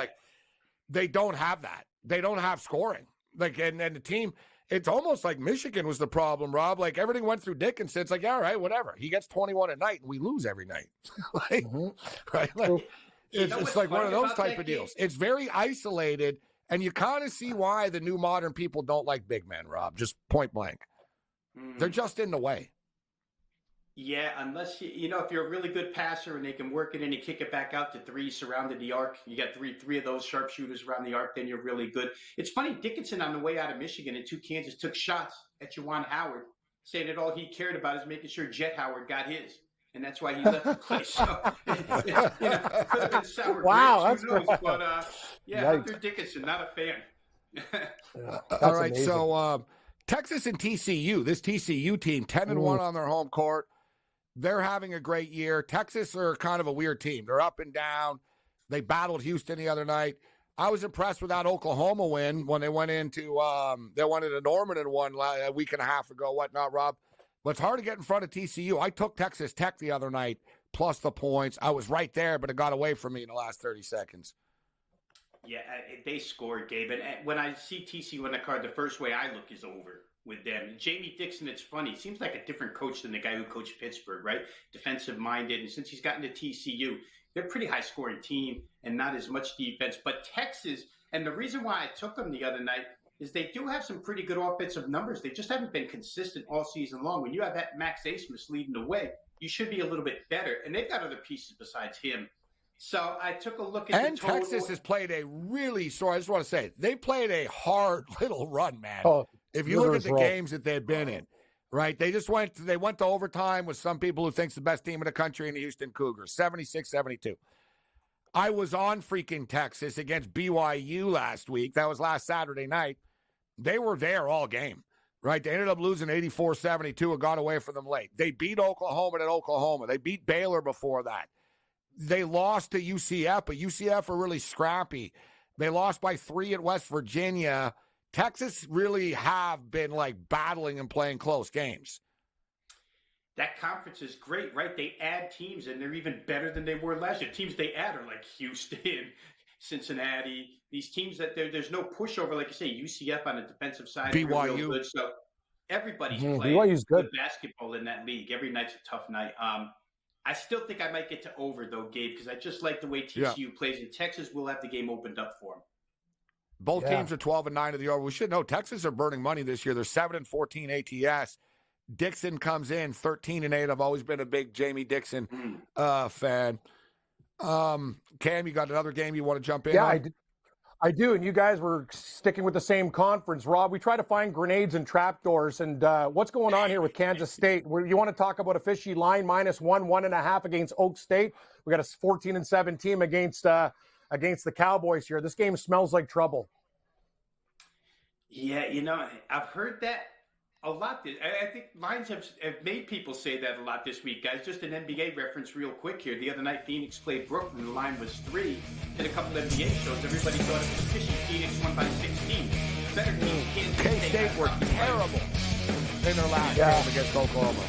they don't have that. They don't have scoring. And the team, it's almost like Michigan was the problem, Rob. Like everything went through Dickinson. It's like, yeah, all right, whatever. He gets 21 a night and we lose every night. Right? Like, it's like one of those type of deals. It's very isolated, and you kind of see why the new modern people don't like big men, Rob, just point blank. They're just in the way. Yeah, unless, if you're a really good passer and they can work it in and kick it back out to 3, surrounded the arc, you got three of those sharpshooters around the arc, then you're really good. It's funny, Dickinson on the way out of Michigan and 2 Kansas took shots at Juwan Howard, saying that all he cared about is making sure Jet Howard got his. And that's why he left the place. So, could have been sour grapes, who knows? But, Hunter Dickinson, not a fan. All right, amazing. So Texas and TCU, this TCU team, 10-1 on their home court. They're having a great year. Texas are kind of a weird team. They're up and down. They battled Houston the other night. I was impressed with that Oklahoma win when they went into Norman and won a week and a half ago, whatnot, Rob. But it's hard to get in front of TCU. I took Texas Tech the other night, plus the points. I was right there, but it got away from me in the last 30 seconds. Yeah, they scored, Gabe. And when I see TCU on the card, the first way I look is over with them. Jamie Dixon, it's funny. Seems like a different coach than the guy who coached Pittsburgh, right? Defensive-minded. And since he's gotten to TCU, they're a pretty high-scoring team and not as much defense. But Texas, and the reason why I took them the other night is they do have some pretty good offensive numbers. They just haven't been consistent all season long. When you have that Max Asmus leading the way, you should be a little bit better. And they've got other pieces besides him. So I took a look at the total. Texas has played a really, I just want to say, they played a hard little run, man. If you look at the games that they've been in, right? They went to overtime with some people who think's the best team in the country in the Houston Cougars, 76-72. I was on freaking Texas against BYU last week. That was last Saturday night. They were there all game, right? They ended up losing 84-72 and got away from them late. They beat Oklahoma at Oklahoma. They beat Baylor before that. They lost to UCF, but UCF are really scrappy. They lost by 3 at West Virginia. Texas really have been like battling and playing close games. That conference is great, right? They add teams, and they're even better than they were last year. Teams they add are like Houston, Cincinnati. These teams that there's no pushover, like you say. UCF on the defensive side, BYU, real good. So everybody's playing BYU's good basketball in that league. Every night's a tough night. I still think I might get to over though, Gabe, because I just like the way TCU plays. And Texas will have the game opened up for them. Both teams are 12-9 of the over. We should know Texas are burning money this year. They're 7-14 ATS. Dixon comes in 13-8. I've always been a big Jamie Dixon fan. Cam, you got another game you want to jump in on? I do, and you guys were sticking with the same conference. Rob, we try to find grenades and trapdoors, and what's going on here with Kansas State? You want to talk about a fishy line, -1.5 against Oak State. We got a 14-7 team against the Cowboys here. This game smells like trouble. Yeah, I've heard that a lot. I think lines have made people say that a lot this week, guys. Just an NBA reference real quick here. The other night, Phoenix played Brooklyn. The line was 3. Did a couple of NBA shows. Everybody thought it was fishy. Phoenix won by 16. Better teams. K-State were terrible in their last game against Oklahoma.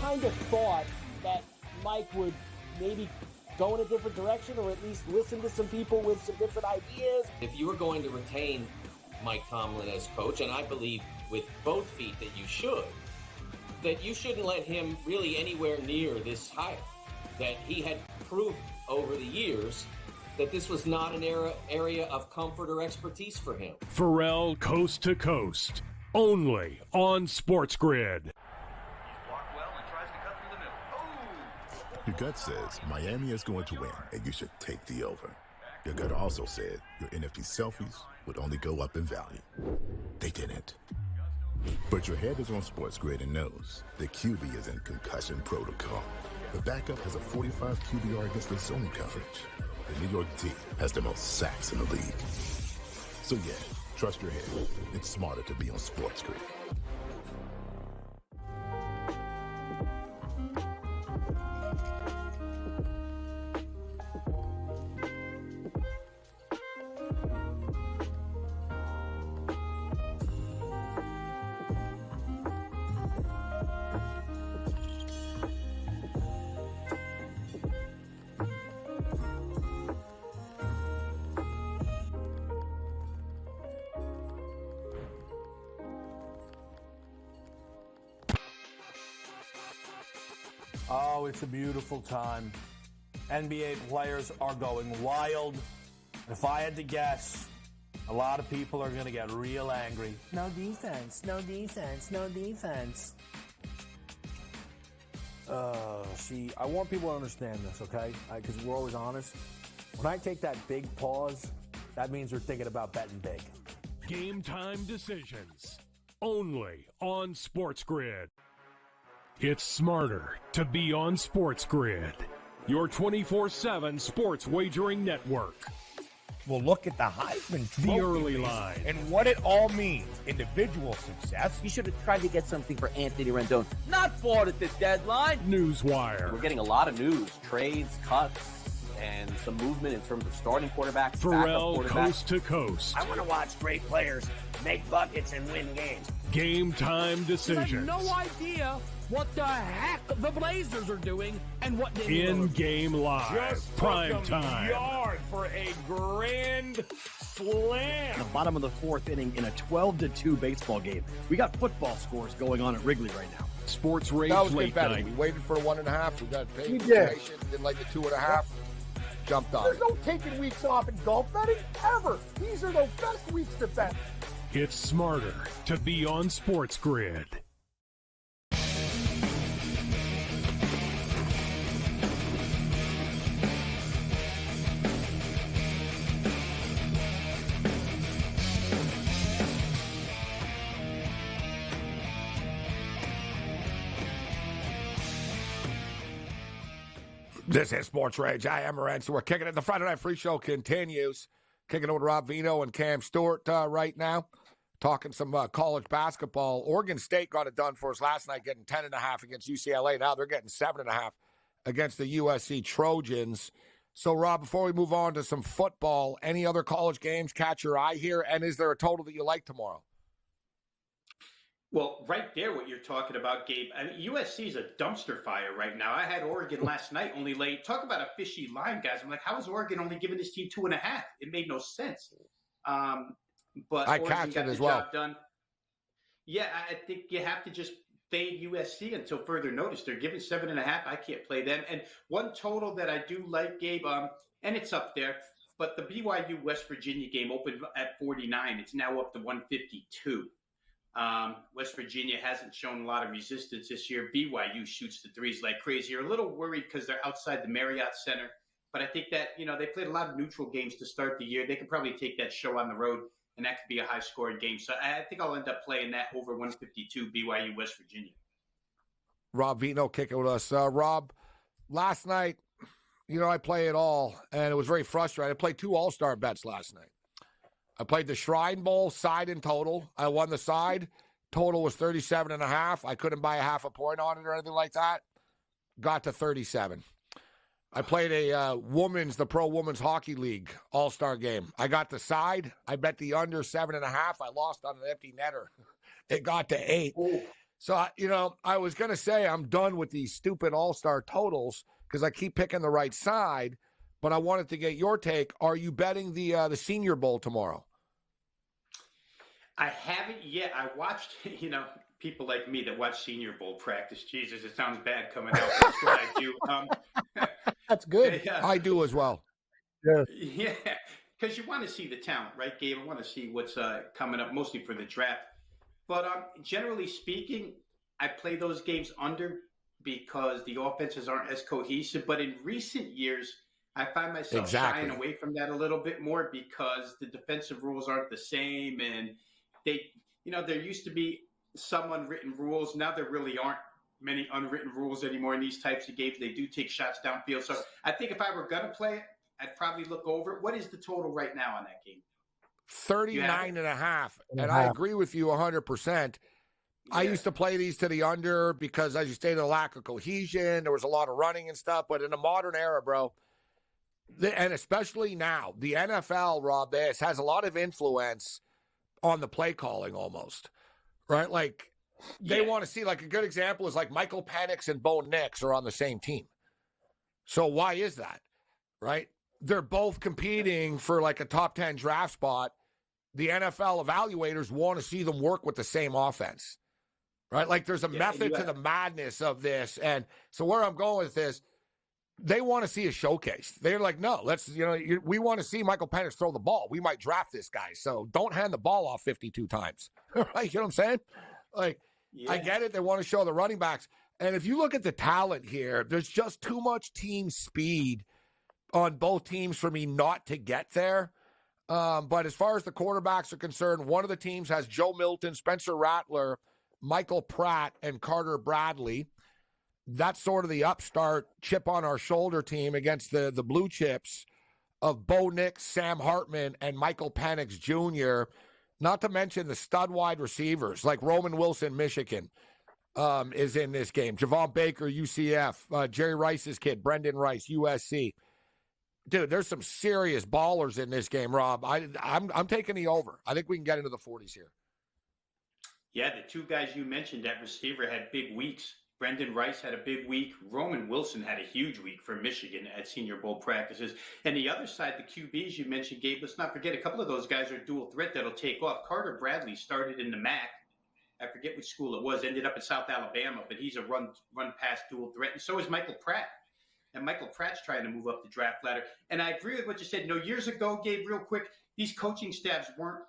Kind of thought that Mike would maybe go in a different direction, or at least listen to some people with some different ideas. If you were going to retain Mike Tomlin as coach, and I believe with both feet that you shouldn't let him really anywhere near this hire. That he had proved over the years that this was not an area of comfort or expertise for him. Pharrell Coast to Coast, only on SportsGrid. Your gut says Miami is going to win, and you should take the over. Your gut also said your NFT selfies would only go up in value. They didn't. But your head is on SportsGrid and knows the QB is in concussion protocol. The backup has a 45 QBR against the zone coverage. The New York D has the most sacks in the league. So yeah, trust your head. It's smarter to be on SportsGrid. Oh, it's a beautiful time. NBA players are going wild. If I had to guess, a lot of people are going to get real angry. No defense, no defense, no defense. See, I want people to understand this, okay? Because we're always honest. When I take that big pause, that means we're thinking about betting big. Game time decisions, only on SportsGrid. It's smarter to be on SportsGrid. your 24/7 sports wagering network. We'll look at the Heisman Trophy The early race line. and what it all means. Individual success. You should have tried to get something for Anthony Rendon. Not bought at the deadline. Newswire. We're getting a lot of news, trades, cuts, and some movement in terms of starting quarterbacks, Pharrell, backup quarterbacks. coast to coast. I want to watch great players make buckets and win games. Game time You decisions. have no idea what the heck the Blazers are doing and what they In-game live. Just Prime took 'em time. yard for a grand slam. The bottom of the fourth inning in a 12-2 baseball game. We got football scores going on at Wrigley right now. Sports Rage That was late good betting. night. We waited for 1.5. We got paid. We did. Didn't like the 2.5. Jumped on There's it. no taking weeks off in golf betting ever. These are the best weeks to bet. It's smarter to be on SportsGrid. This is Sports Rage. I am Morency. We're kicking it. The Friday Night Free Show continues. Kicking it with Rob Vino and Cam Stewart right now. Talking some college basketball. Oregon State got it done for us last night, getting 10.5 against UCLA. Now they're getting 7.5 against the USC Trojans. So, Rob, before we move on to some football, any other college games catch your eye here? And is there a total that you like tomorrow? Well, right there, what you're talking about, Gabe. I mean, USC is a dumpster fire right now. I had Oregon last night, only late. Talk about a fishy line, guys. I'm like, how is Oregon only giving this team 2.5? It made no sense. But I Oregon catch got it the as well. job done. Yeah, I think you have to just fade USC until further notice. They're giving 7.5. I can't play them. And one total that I do like, Gabe, and it's up there, but the BYU West Virginia game opened at 49. It's now up to 152. West Virginia hasn't shown a lot of resistance this year. BYU shoots the threes like crazy. You're a little worried because they're outside the Marriott Center. But I think that, they played a lot of neutral games to start the year. They could probably take that show on the road, and that could be a high-scoring game. So I think I'll end up playing that over 152 BYU West Virginia. Rob Vino kicking with us. Rob, last night, I play it all, and it was very frustrating. I played 2 all-star bets last night. I played the Shrine Bowl side and total. I won the side. Total was 37.5. I couldn't buy a half a point on it or anything like that. Got to 37. I played the Pro Women's Hockey League all-star game. I got the side. I bet the under 7.5. I lost on an empty netter. It got to 8. Ooh. So, I was going to say I'm done with these stupid all-star totals because I keep picking the right side. But I wanted to get your take. Are you betting the Senior Bowl tomorrow? I haven't yet. I watched, people like me that watch Senior Bowl practice. Jesus, it sounds bad coming out. That's what I do. That's good. I do as well. Yeah, because you want to see the talent, right, Gabe? I want to see what's coming up, mostly for the draft. But generally speaking, I play those games under because the offenses aren't as cohesive. But in recent years, I find myself shying away from that a little bit more because the defensive rules aren't the same. And there used to be some unwritten rules. Now there really aren't many unwritten rules anymore in these types of games. They do take shots downfield. So I think if I were going to play it, I'd probably look over it. What is the total right now on that game? 39.5. And I agree with you 100%. I used to play these to the under because, as you stated, a lack of cohesion. There was a lot of running and stuff. But in the modern era, bro, and especially now, the NFL, Rob, this has a lot of influence on the play calling almost, right? Like, they want to see, like, a good example is like Michael Penix and Bo Nix are on the same team. So why is that, right? They're both competing for, like, a top 10 draft spot. The NFL evaluators want to see them work with the same offense, right? Like, there's a method to the madness of this. And so where I'm going with this, they want to see a showcase. They're like, no, we want to see Michael Penix throw the ball. We might draft this guy. So don't hand the ball off 52 times. Right? You know what I'm saying? Like, I get it. They want to show the running backs. And if you look at the talent here, there's just too much team speed on both teams for me not to get there. But as far as the quarterbacks are concerned, one of the teams has Joe Milton, Spencer Rattler, Michael Pratt, and Carter Bradley. that's sort of the upstart chip on our shoulder team against the blue chips of Bo Nix, Sam Hartman, and Michael Penix Jr., not to mention the stud wide receivers like Roman Wilson, Michigan, is in this game. Javon Baker, UCF. Jerry Rice's kid, Brendan Rice, USC. Dude, there's some serious ballers in this game, Rob. I'm taking the over. I think we can get into the 40s here. Yeah, the two guys you mentioned at receiver had big weeks. Brendan Rice had a big week. Roman Wilson had a huge week for Michigan at Senior Bowl practices. And the other side, the QBs you mentioned, Gabe, let's not forget a couple of those guys are dual threat that'll take off. Carter Bradley started in the MAC. I forget which school it was, ended up at South Alabama, but he's a run-pass dual threat. And so is Michael Pratt. And Michael Pratt's trying to move up the draft ladder. And I agree with what you said. Years ago, Gabe, real quick, these coaching staffs weren't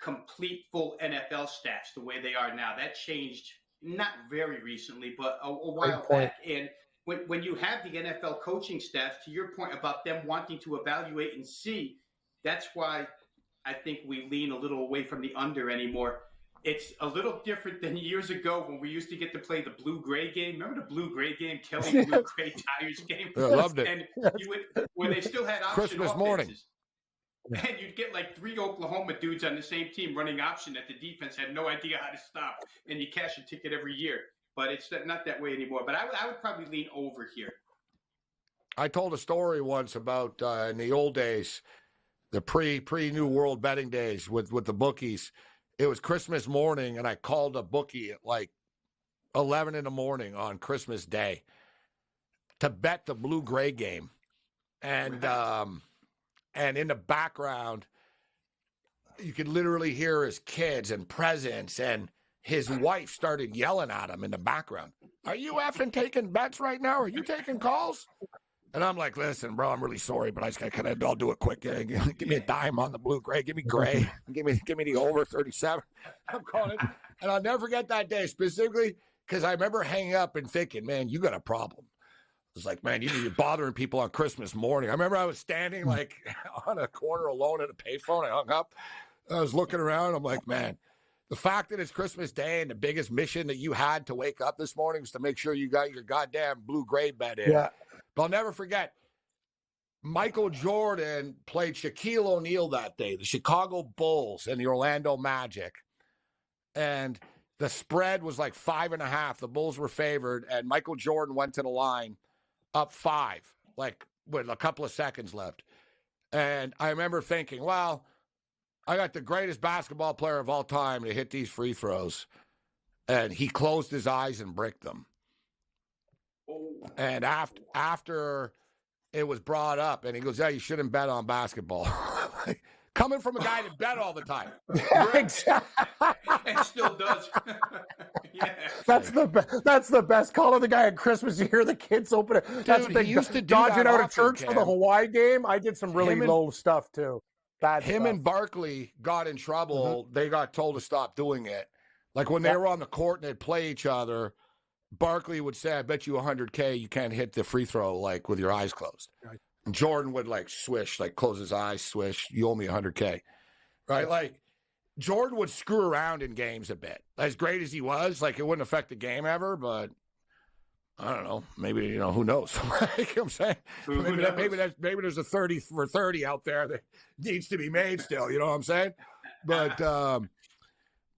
complete full NFL staffs the way they are now. That changed not very recently, but a while back. And when you have the NFL coaching staff, to your point about them wanting to evaluate and see, that's why I think we lean a little away from the under anymore. It's a little different than years ago when we used to get to play the blue-gray game. Remember the blue-gray game, Kelly blue-gray Tigers game? Yeah, I loved it. And when they still had option Christmas offenses. morning. And you'd get like 3 Oklahoma dudes on the same team running option that the defense had no idea how to stop. And you cash a ticket every year. But it's not that way anymore. But I would probably lean over here. I told a story once about in the old days, the pre-New World betting days with the bookies. It was Christmas morning, and I called a bookie at like 11 in the morning on Christmas Day to bet the blue-gray game. And in the background, you could literally hear his kids and presents, and his wife started yelling at him in the background. Are you effing taking bets right now? Are you taking calls? And I'm like, listen, bro, I'm really sorry, but I'll do it quick. Give me a dime on the blue-gray. Give me gray. Give me the over 37. I'm calling it. And I'll never forget that day specifically because I remember hanging up and thinking, man, you got a problem. I was like, man, you're bothering people on Christmas morning. I remember I was standing like on a corner alone at a payphone. I hung up. I was looking around. I'm like, man, the fact that it's Christmas Day and the biggest mission that you had to wake up this morning was to make sure you got your goddamn blue-gray bet in. Yeah. But I'll never forget, Michael Jordan played Shaquille O'Neal that day, the Chicago Bulls and the Orlando Magic. And the spread was like 5.5. The Bulls were favored, and Michael Jordan went to the line up 5, like with a couple of seconds left. And I remember thinking, well, I got the greatest basketball player of all time to hit these free throws. And he closed his eyes and bricked them. And after it was brought up, and he goes, yeah, you shouldn't bet on basketball. Coming from a guy that bet all the time. Exactly. And still does. Yeah. That's the best call of the guy at Christmas. You hear the kids open it. That's Dude, what he used to do dodging that out of often, church for the Cam. Hawaii game. I did some really low stuff too. Bad Him stuff. and Barkley got in trouble. They got told to stop doing it. Like when they were on the court and they'd play each other, Barkley would say, I bet you $100K you can't hit the free throw like with your eyes closed. Right. And Jordan would like swish, like close his eyes, swish, you owe me $100K. Right? Like Jordan would screw around in games a bit. As great as he was, like it wouldn't affect the game ever, but I don't know. Maybe, who knows? You know what I'm saying? Maybe there's a 30 for 30 out there that needs to be made still, you know what I'm saying? But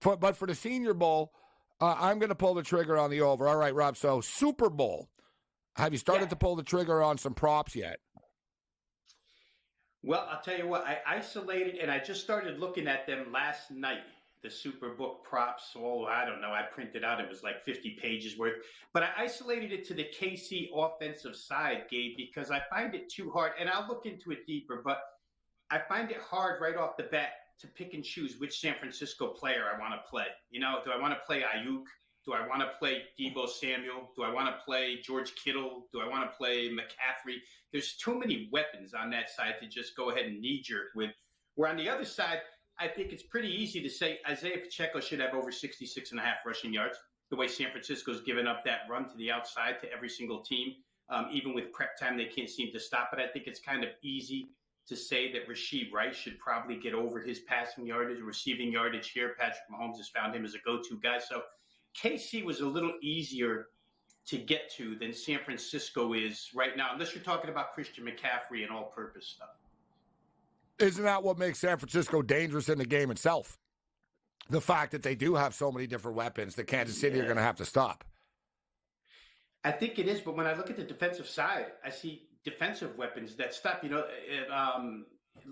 for the Senior Bowl, I'm going to pull the trigger on the over. All right, Rob. So Super Bowl, have you started to pull the trigger on some props yet? Well, I'll tell you what, I isolated, and I just started looking at them last night, the Superbook props. I don't know, I printed out, it was like 50 pages worth. But I isolated it to the KC offensive side, Gabe, because I find it too hard, and I'll look into it deeper, but I find it hard right off the bat to pick and choose which San Francisco player I want to play. Do I want to play Ayuk? Do I want to play Deebo Samuel? Do I want to play George Kittle? Do I want to play McCaffrey? There's too many weapons on that side to just go ahead and knee-jerk with. Where on the other side, I think it's pretty easy to say Isaiah Pacheco should have over 66.5 rushing yards, the way San Francisco's given up that run to the outside to every single team. Even with prep time, they can't seem to stop it. I think it's kind of easy to say that Rashee Rice should probably get over his passing yardage, receiving yardage here. Patrick Mahomes has found him as a go-to guy. So KC was a little easier to get to than San Francisco is right now, unless you're talking about Christian McCaffrey and all-purpose stuff. Isn't that what makes San Francisco dangerous in the game itself? The fact that they do have so many different weapons that Kansas City are going to have to stop. I think it is, but when I look at the defensive side, I see defensive weapons that stop.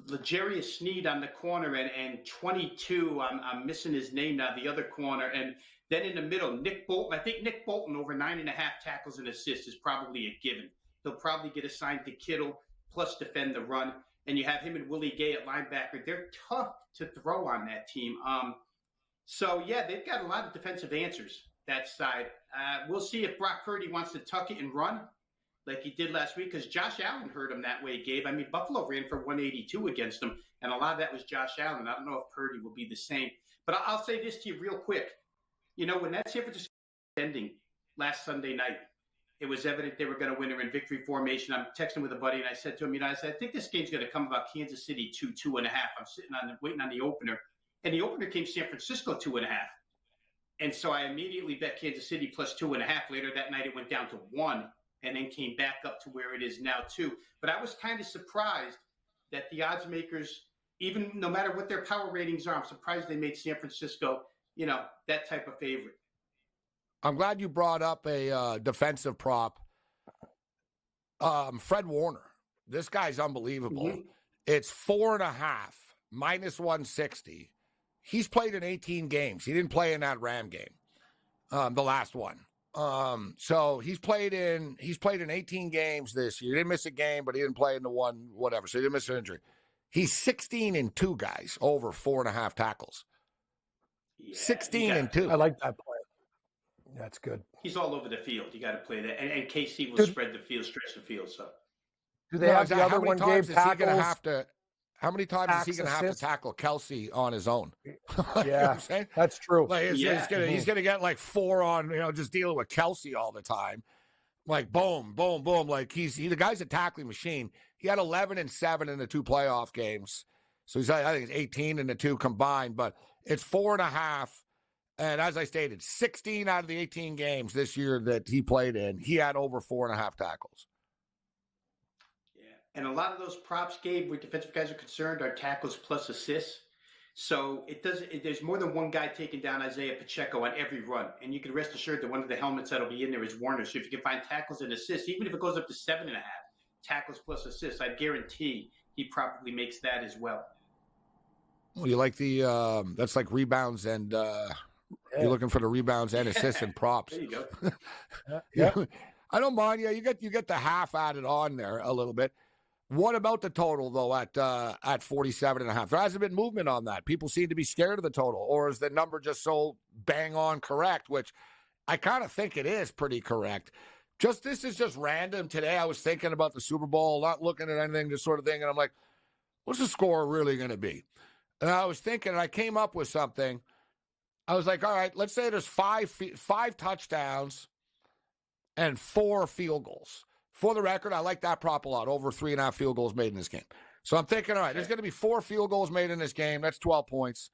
L'Jarius Sneed on the corner and 22, I'm missing his name now, the other corner. And then in the middle, Nick Bolton. I think Nick Bolton over 9.5 tackles and assists is probably a given. He'll probably get assigned to Kittle, plus defend the run. And you have him and Willie Gay at linebacker. They're tough to throw on that team. So, yeah, they've got a lot of defensive answers, that side. We'll see if Brock Purdy wants to tuck it and run like he did last week, because Josh Allen hurt him that way, Gabe. I mean, Buffalo ran for 182 against him, and a lot of that was Josh Allen. I don't know if Purdy will be the same. But I'll say this to you real quick. When that San Francisco was ending last Sunday night, it was evident they were going to win. They're in victory formation. I'm texting with a buddy, and I said to him, I think this game's going to come about Kansas City 2.5. I'm sitting waiting on the opener. And the opener came San Francisco 2.5. And so I immediately bet Kansas City plus 2.5. Later that night, it went down to 1 and then came back up to where it is now 2. But I was kind of surprised that the odds makers, even no matter what their power ratings are, I'm surprised they made San Francisco, that type of favorite. I'm glad you brought up a defensive prop. Fred Warner. This guy's unbelievable. Mm-hmm. It's 4.5, minus 160. He's played in 18 games. He didn't play in that Ram game, the last one. So he's played in 18 games this year. He didn't miss a game, but he didn't play in the one, whatever. So he didn't miss an injury. He's 16-2, guys, over 4.5 tackles. Yeah, 16-2. I like that play. That's good. He's all over the field. You got to play that. And KC will stretch the field. So do they have the other one, Gabe, tackles? How many times is he going to have to tackle Kelsey on his own? Yeah, that's true. He's going to get like 4 on, just dealing with Kelsey all the time. Like boom, boom, boom. Like the guy's a tackling machine. He had 11 and 7 in the 2 playoff games. So I think it's 18 in the 2 combined, but it's 4.5. And as I stated, 16 out of the 18 games this year that he played in, he had over 4.5 tackles. And a lot of those props, Gabe, where defensive guys are concerned, are tackles plus assists. So there's more than one guy taking down Isaiah Pacheco on every run. And you can rest assured that one of the helmets that'll be in there is Warner. So if you can find tackles and assists, even if it goes up to 7.5 tackles plus assists, I guarantee he probably makes that as well. Well, you like that's like rebounds and you're looking for the rebounds and assists and props. There you go. Yeah. I don't mind. Yeah, you get the half added on there a little bit. What about the total, though, at 47.5? There hasn't been movement on that. People seem to be scared of the total. Or is the number just so bang on correct, which I kind of think it is pretty correct. This is just random. Today I was thinking about the Super Bowl, not looking at anything, just sort of thing. And I'm like, what's the score really going to be? And I was thinking, and I came up with something. I was like, all right, let's say there's five touchdowns and 4 field goals. For the record, I like that prop a lot, over 3.5 field goals made in this game. So I'm thinking, all right, there's going to be 4 field goals made in this game. That's 12 points.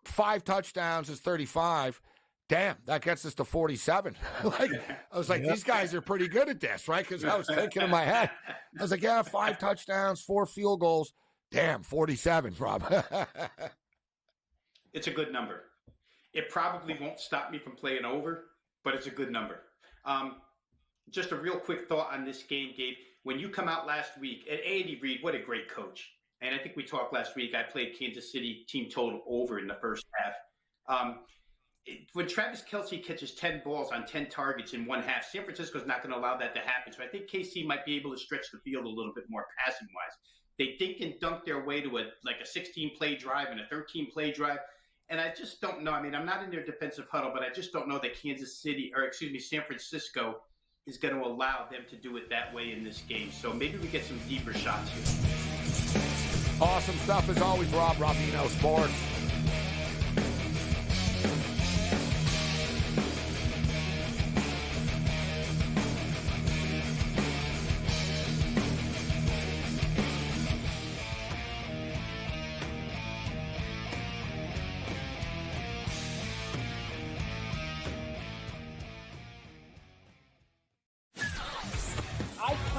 5 touchdowns is 35. Damn, that gets us to 47. I was like, these guys are pretty good at this, right? Because I was thinking in my head. I was like, yeah, 5 touchdowns, 4 field goals. Damn, 47, Rob. It's a good number. It probably won't stop me from playing over, but it's a good number. Just a real quick thought on this game, Gabe. When you come out last week, and Andy Reid, what a great coach. And I think we talked last week, I played Kansas City team total over in the first half. When Travis Kelce catches 10 balls on 10 targets in one half, San Francisco's not going to allow that to happen. So I think KC might be able to stretch the field a little bit more passing-wise. They dink and dunk their way to a 16-play drive and a 13-play drive. And I just don't know. I mean, I'm not in their defensive huddle, but I just don't know that San Francisco is going to allow them to do it that way in this game. So maybe we get some deeper shots here. Awesome stuff as always, Rob Robino Sports.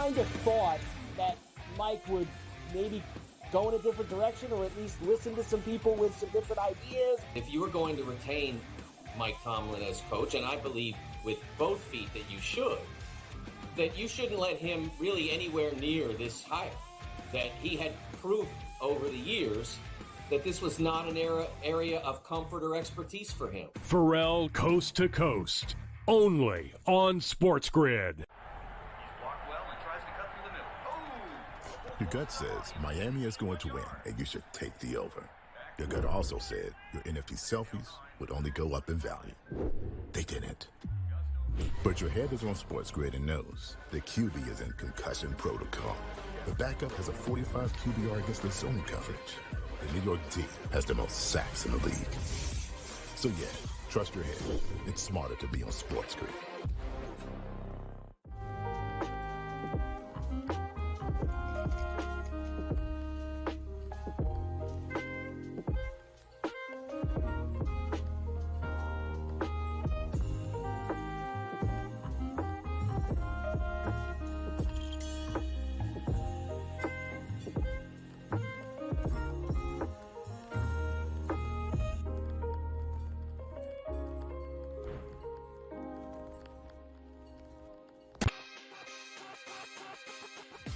kind of thought that Mike would maybe go in a different direction or at least listen to some people with some different ideas. If you were going to retain Mike Tomlin as coach, and I believe with both feet that you should, that you shouldn't let him really anywhere near this hire. That he had proof over the years that this was not an area of comfort or expertise for him. Pharrell Coast to Coast, only on SportsGrid. Your gut says Miami is going to win, and you should take the over. Your gut also said your NFT selfies would only go up in value. They didn't. But your head is on SportsGrid and knows the QB is in concussion protocol. The backup has a 45 QBR against the zone coverage. The New York D has the most sacks in the league. So yeah, trust your head. It's smarter to be on SportsGrid.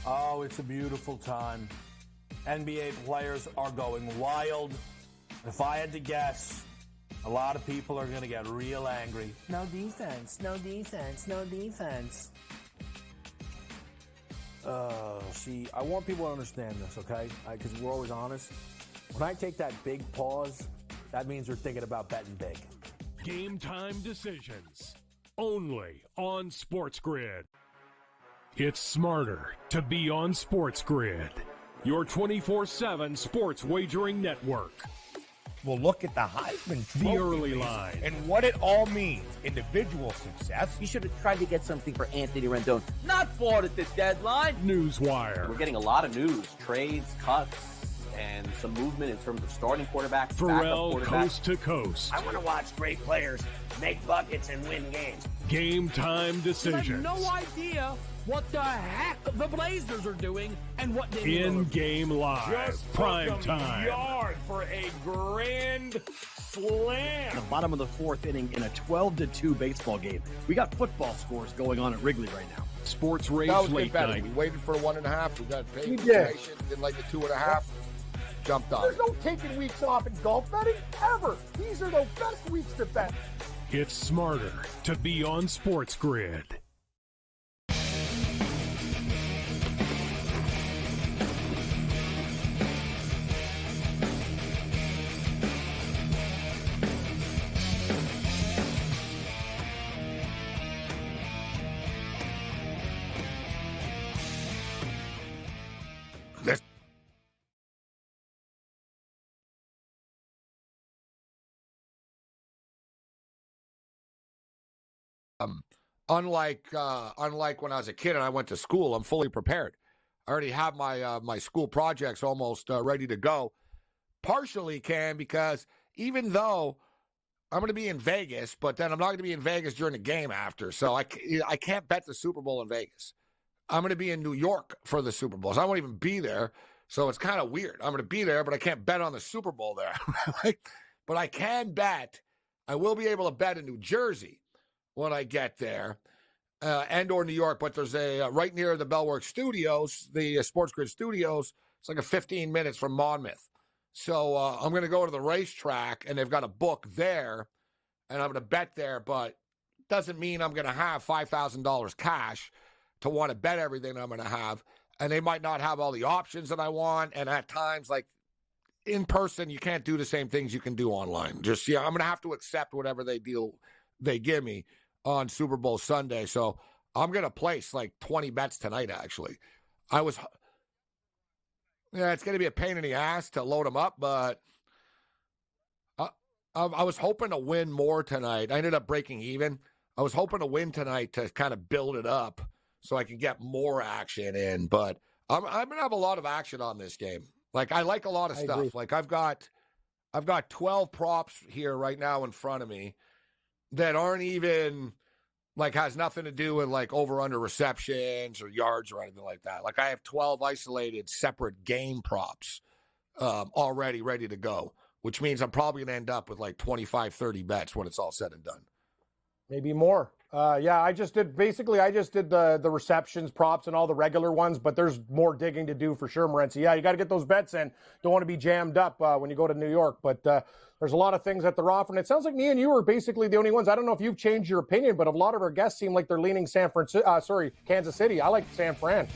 Oh, it's a beautiful time. NBA players are going wild. If I had to guess, a lot of people are going to get real angry. No defense, no defense, no defense. See, I want people to understand this, okay? Because we're always honest. When I take that big pause, that means we're thinking about betting big. Game time decisions, only on SportsGrid. It's smarter to be on SportsGrid, your 24/7 sports wagering network. We'll look at the Heisman The Trophy early race line. and what it all means. Individual success. You should have tried to get something for Anthony Rendon. Not bought at the deadline. Newswire. We're getting a lot of news, trades, cuts, and some movement in terms of starting quarterbacks, backup Pharrell quarterbacks. Coast to Coast. I want to watch great players make buckets and win games. Game time I have decisions. no idea what the heck the Blazers are doing and what they In-game live. Just Prime took 'em time. yard for a grand slam. The bottom of the fourth inning in a 12-2 baseball game. We got football scores going on at Wrigley right now. Sports That Rage was late good betting. night. We waited for a 1.5. We got paid We for did. information. Didn't like the 2.5. Jumped on. There's no taking weeks off in golf betting ever. These are the best weeks to bet. It's smarter to be on SportsGrid. Unlike when I was a kid and I went to school, I'm fully prepared. I already have my my school projects almost ready to go. Partially, because even though I'm going to be in Vegas, but then I'm not going to be in Vegas during the game after, so I can't bet the Super Bowl in Vegas. I'm going to be in New York for the Super Bowl, so I won't even be there. So it's kind of weird. I'm going to be there, but I can't bet on the Super Bowl there. But I can bet. I will be able to bet in New Jersey when I get there, and or New York. But there's a right near the Bellworks Studios, the SportsGrid Studios. It's like a 15 minutes from Monmouth. So I'm going to go to the racetrack, and they've got a book there, and I'm going to bet there. But doesn't mean I'm going to have $5,000 cash to want to bet everything I'm going to have. And they might not have all the options that I want. And at times, like in person, you can't do the same things you can do online. Just, I'm going to have to accept whatever they give me on Super Bowl Sunday. So I'm going to place like 20 bets tonight, actually. It's going to be a pain in the ass to load them up, but I was hoping to win more tonight. I ended up breaking even. I was hoping to win tonight to kind of build it up so I can get more action in, but I'm going to have a lot of action on this game. Like, I like a lot of stuff. Like, I've got 12 props here right now in front of me that aren't even like has nothing to do with like over under receptions or yards or anything like that. Like I have 12 isolated separate game props already ready to go, which means I'm probably going to end up with like 25, 30 bets when it's all said and done. Maybe more. I just did the receptions, props, and all the regular ones, but there's more digging to do for sure, Morency. Yeah, you got to get those bets in. Don't want to be jammed up when you go to New York, but there's a lot of things that they're offering. It sounds like me and you are basically the only ones. I don't know if you've changed your opinion, but a lot of our guests seem like they're leaning Kansas City. I like San Fran.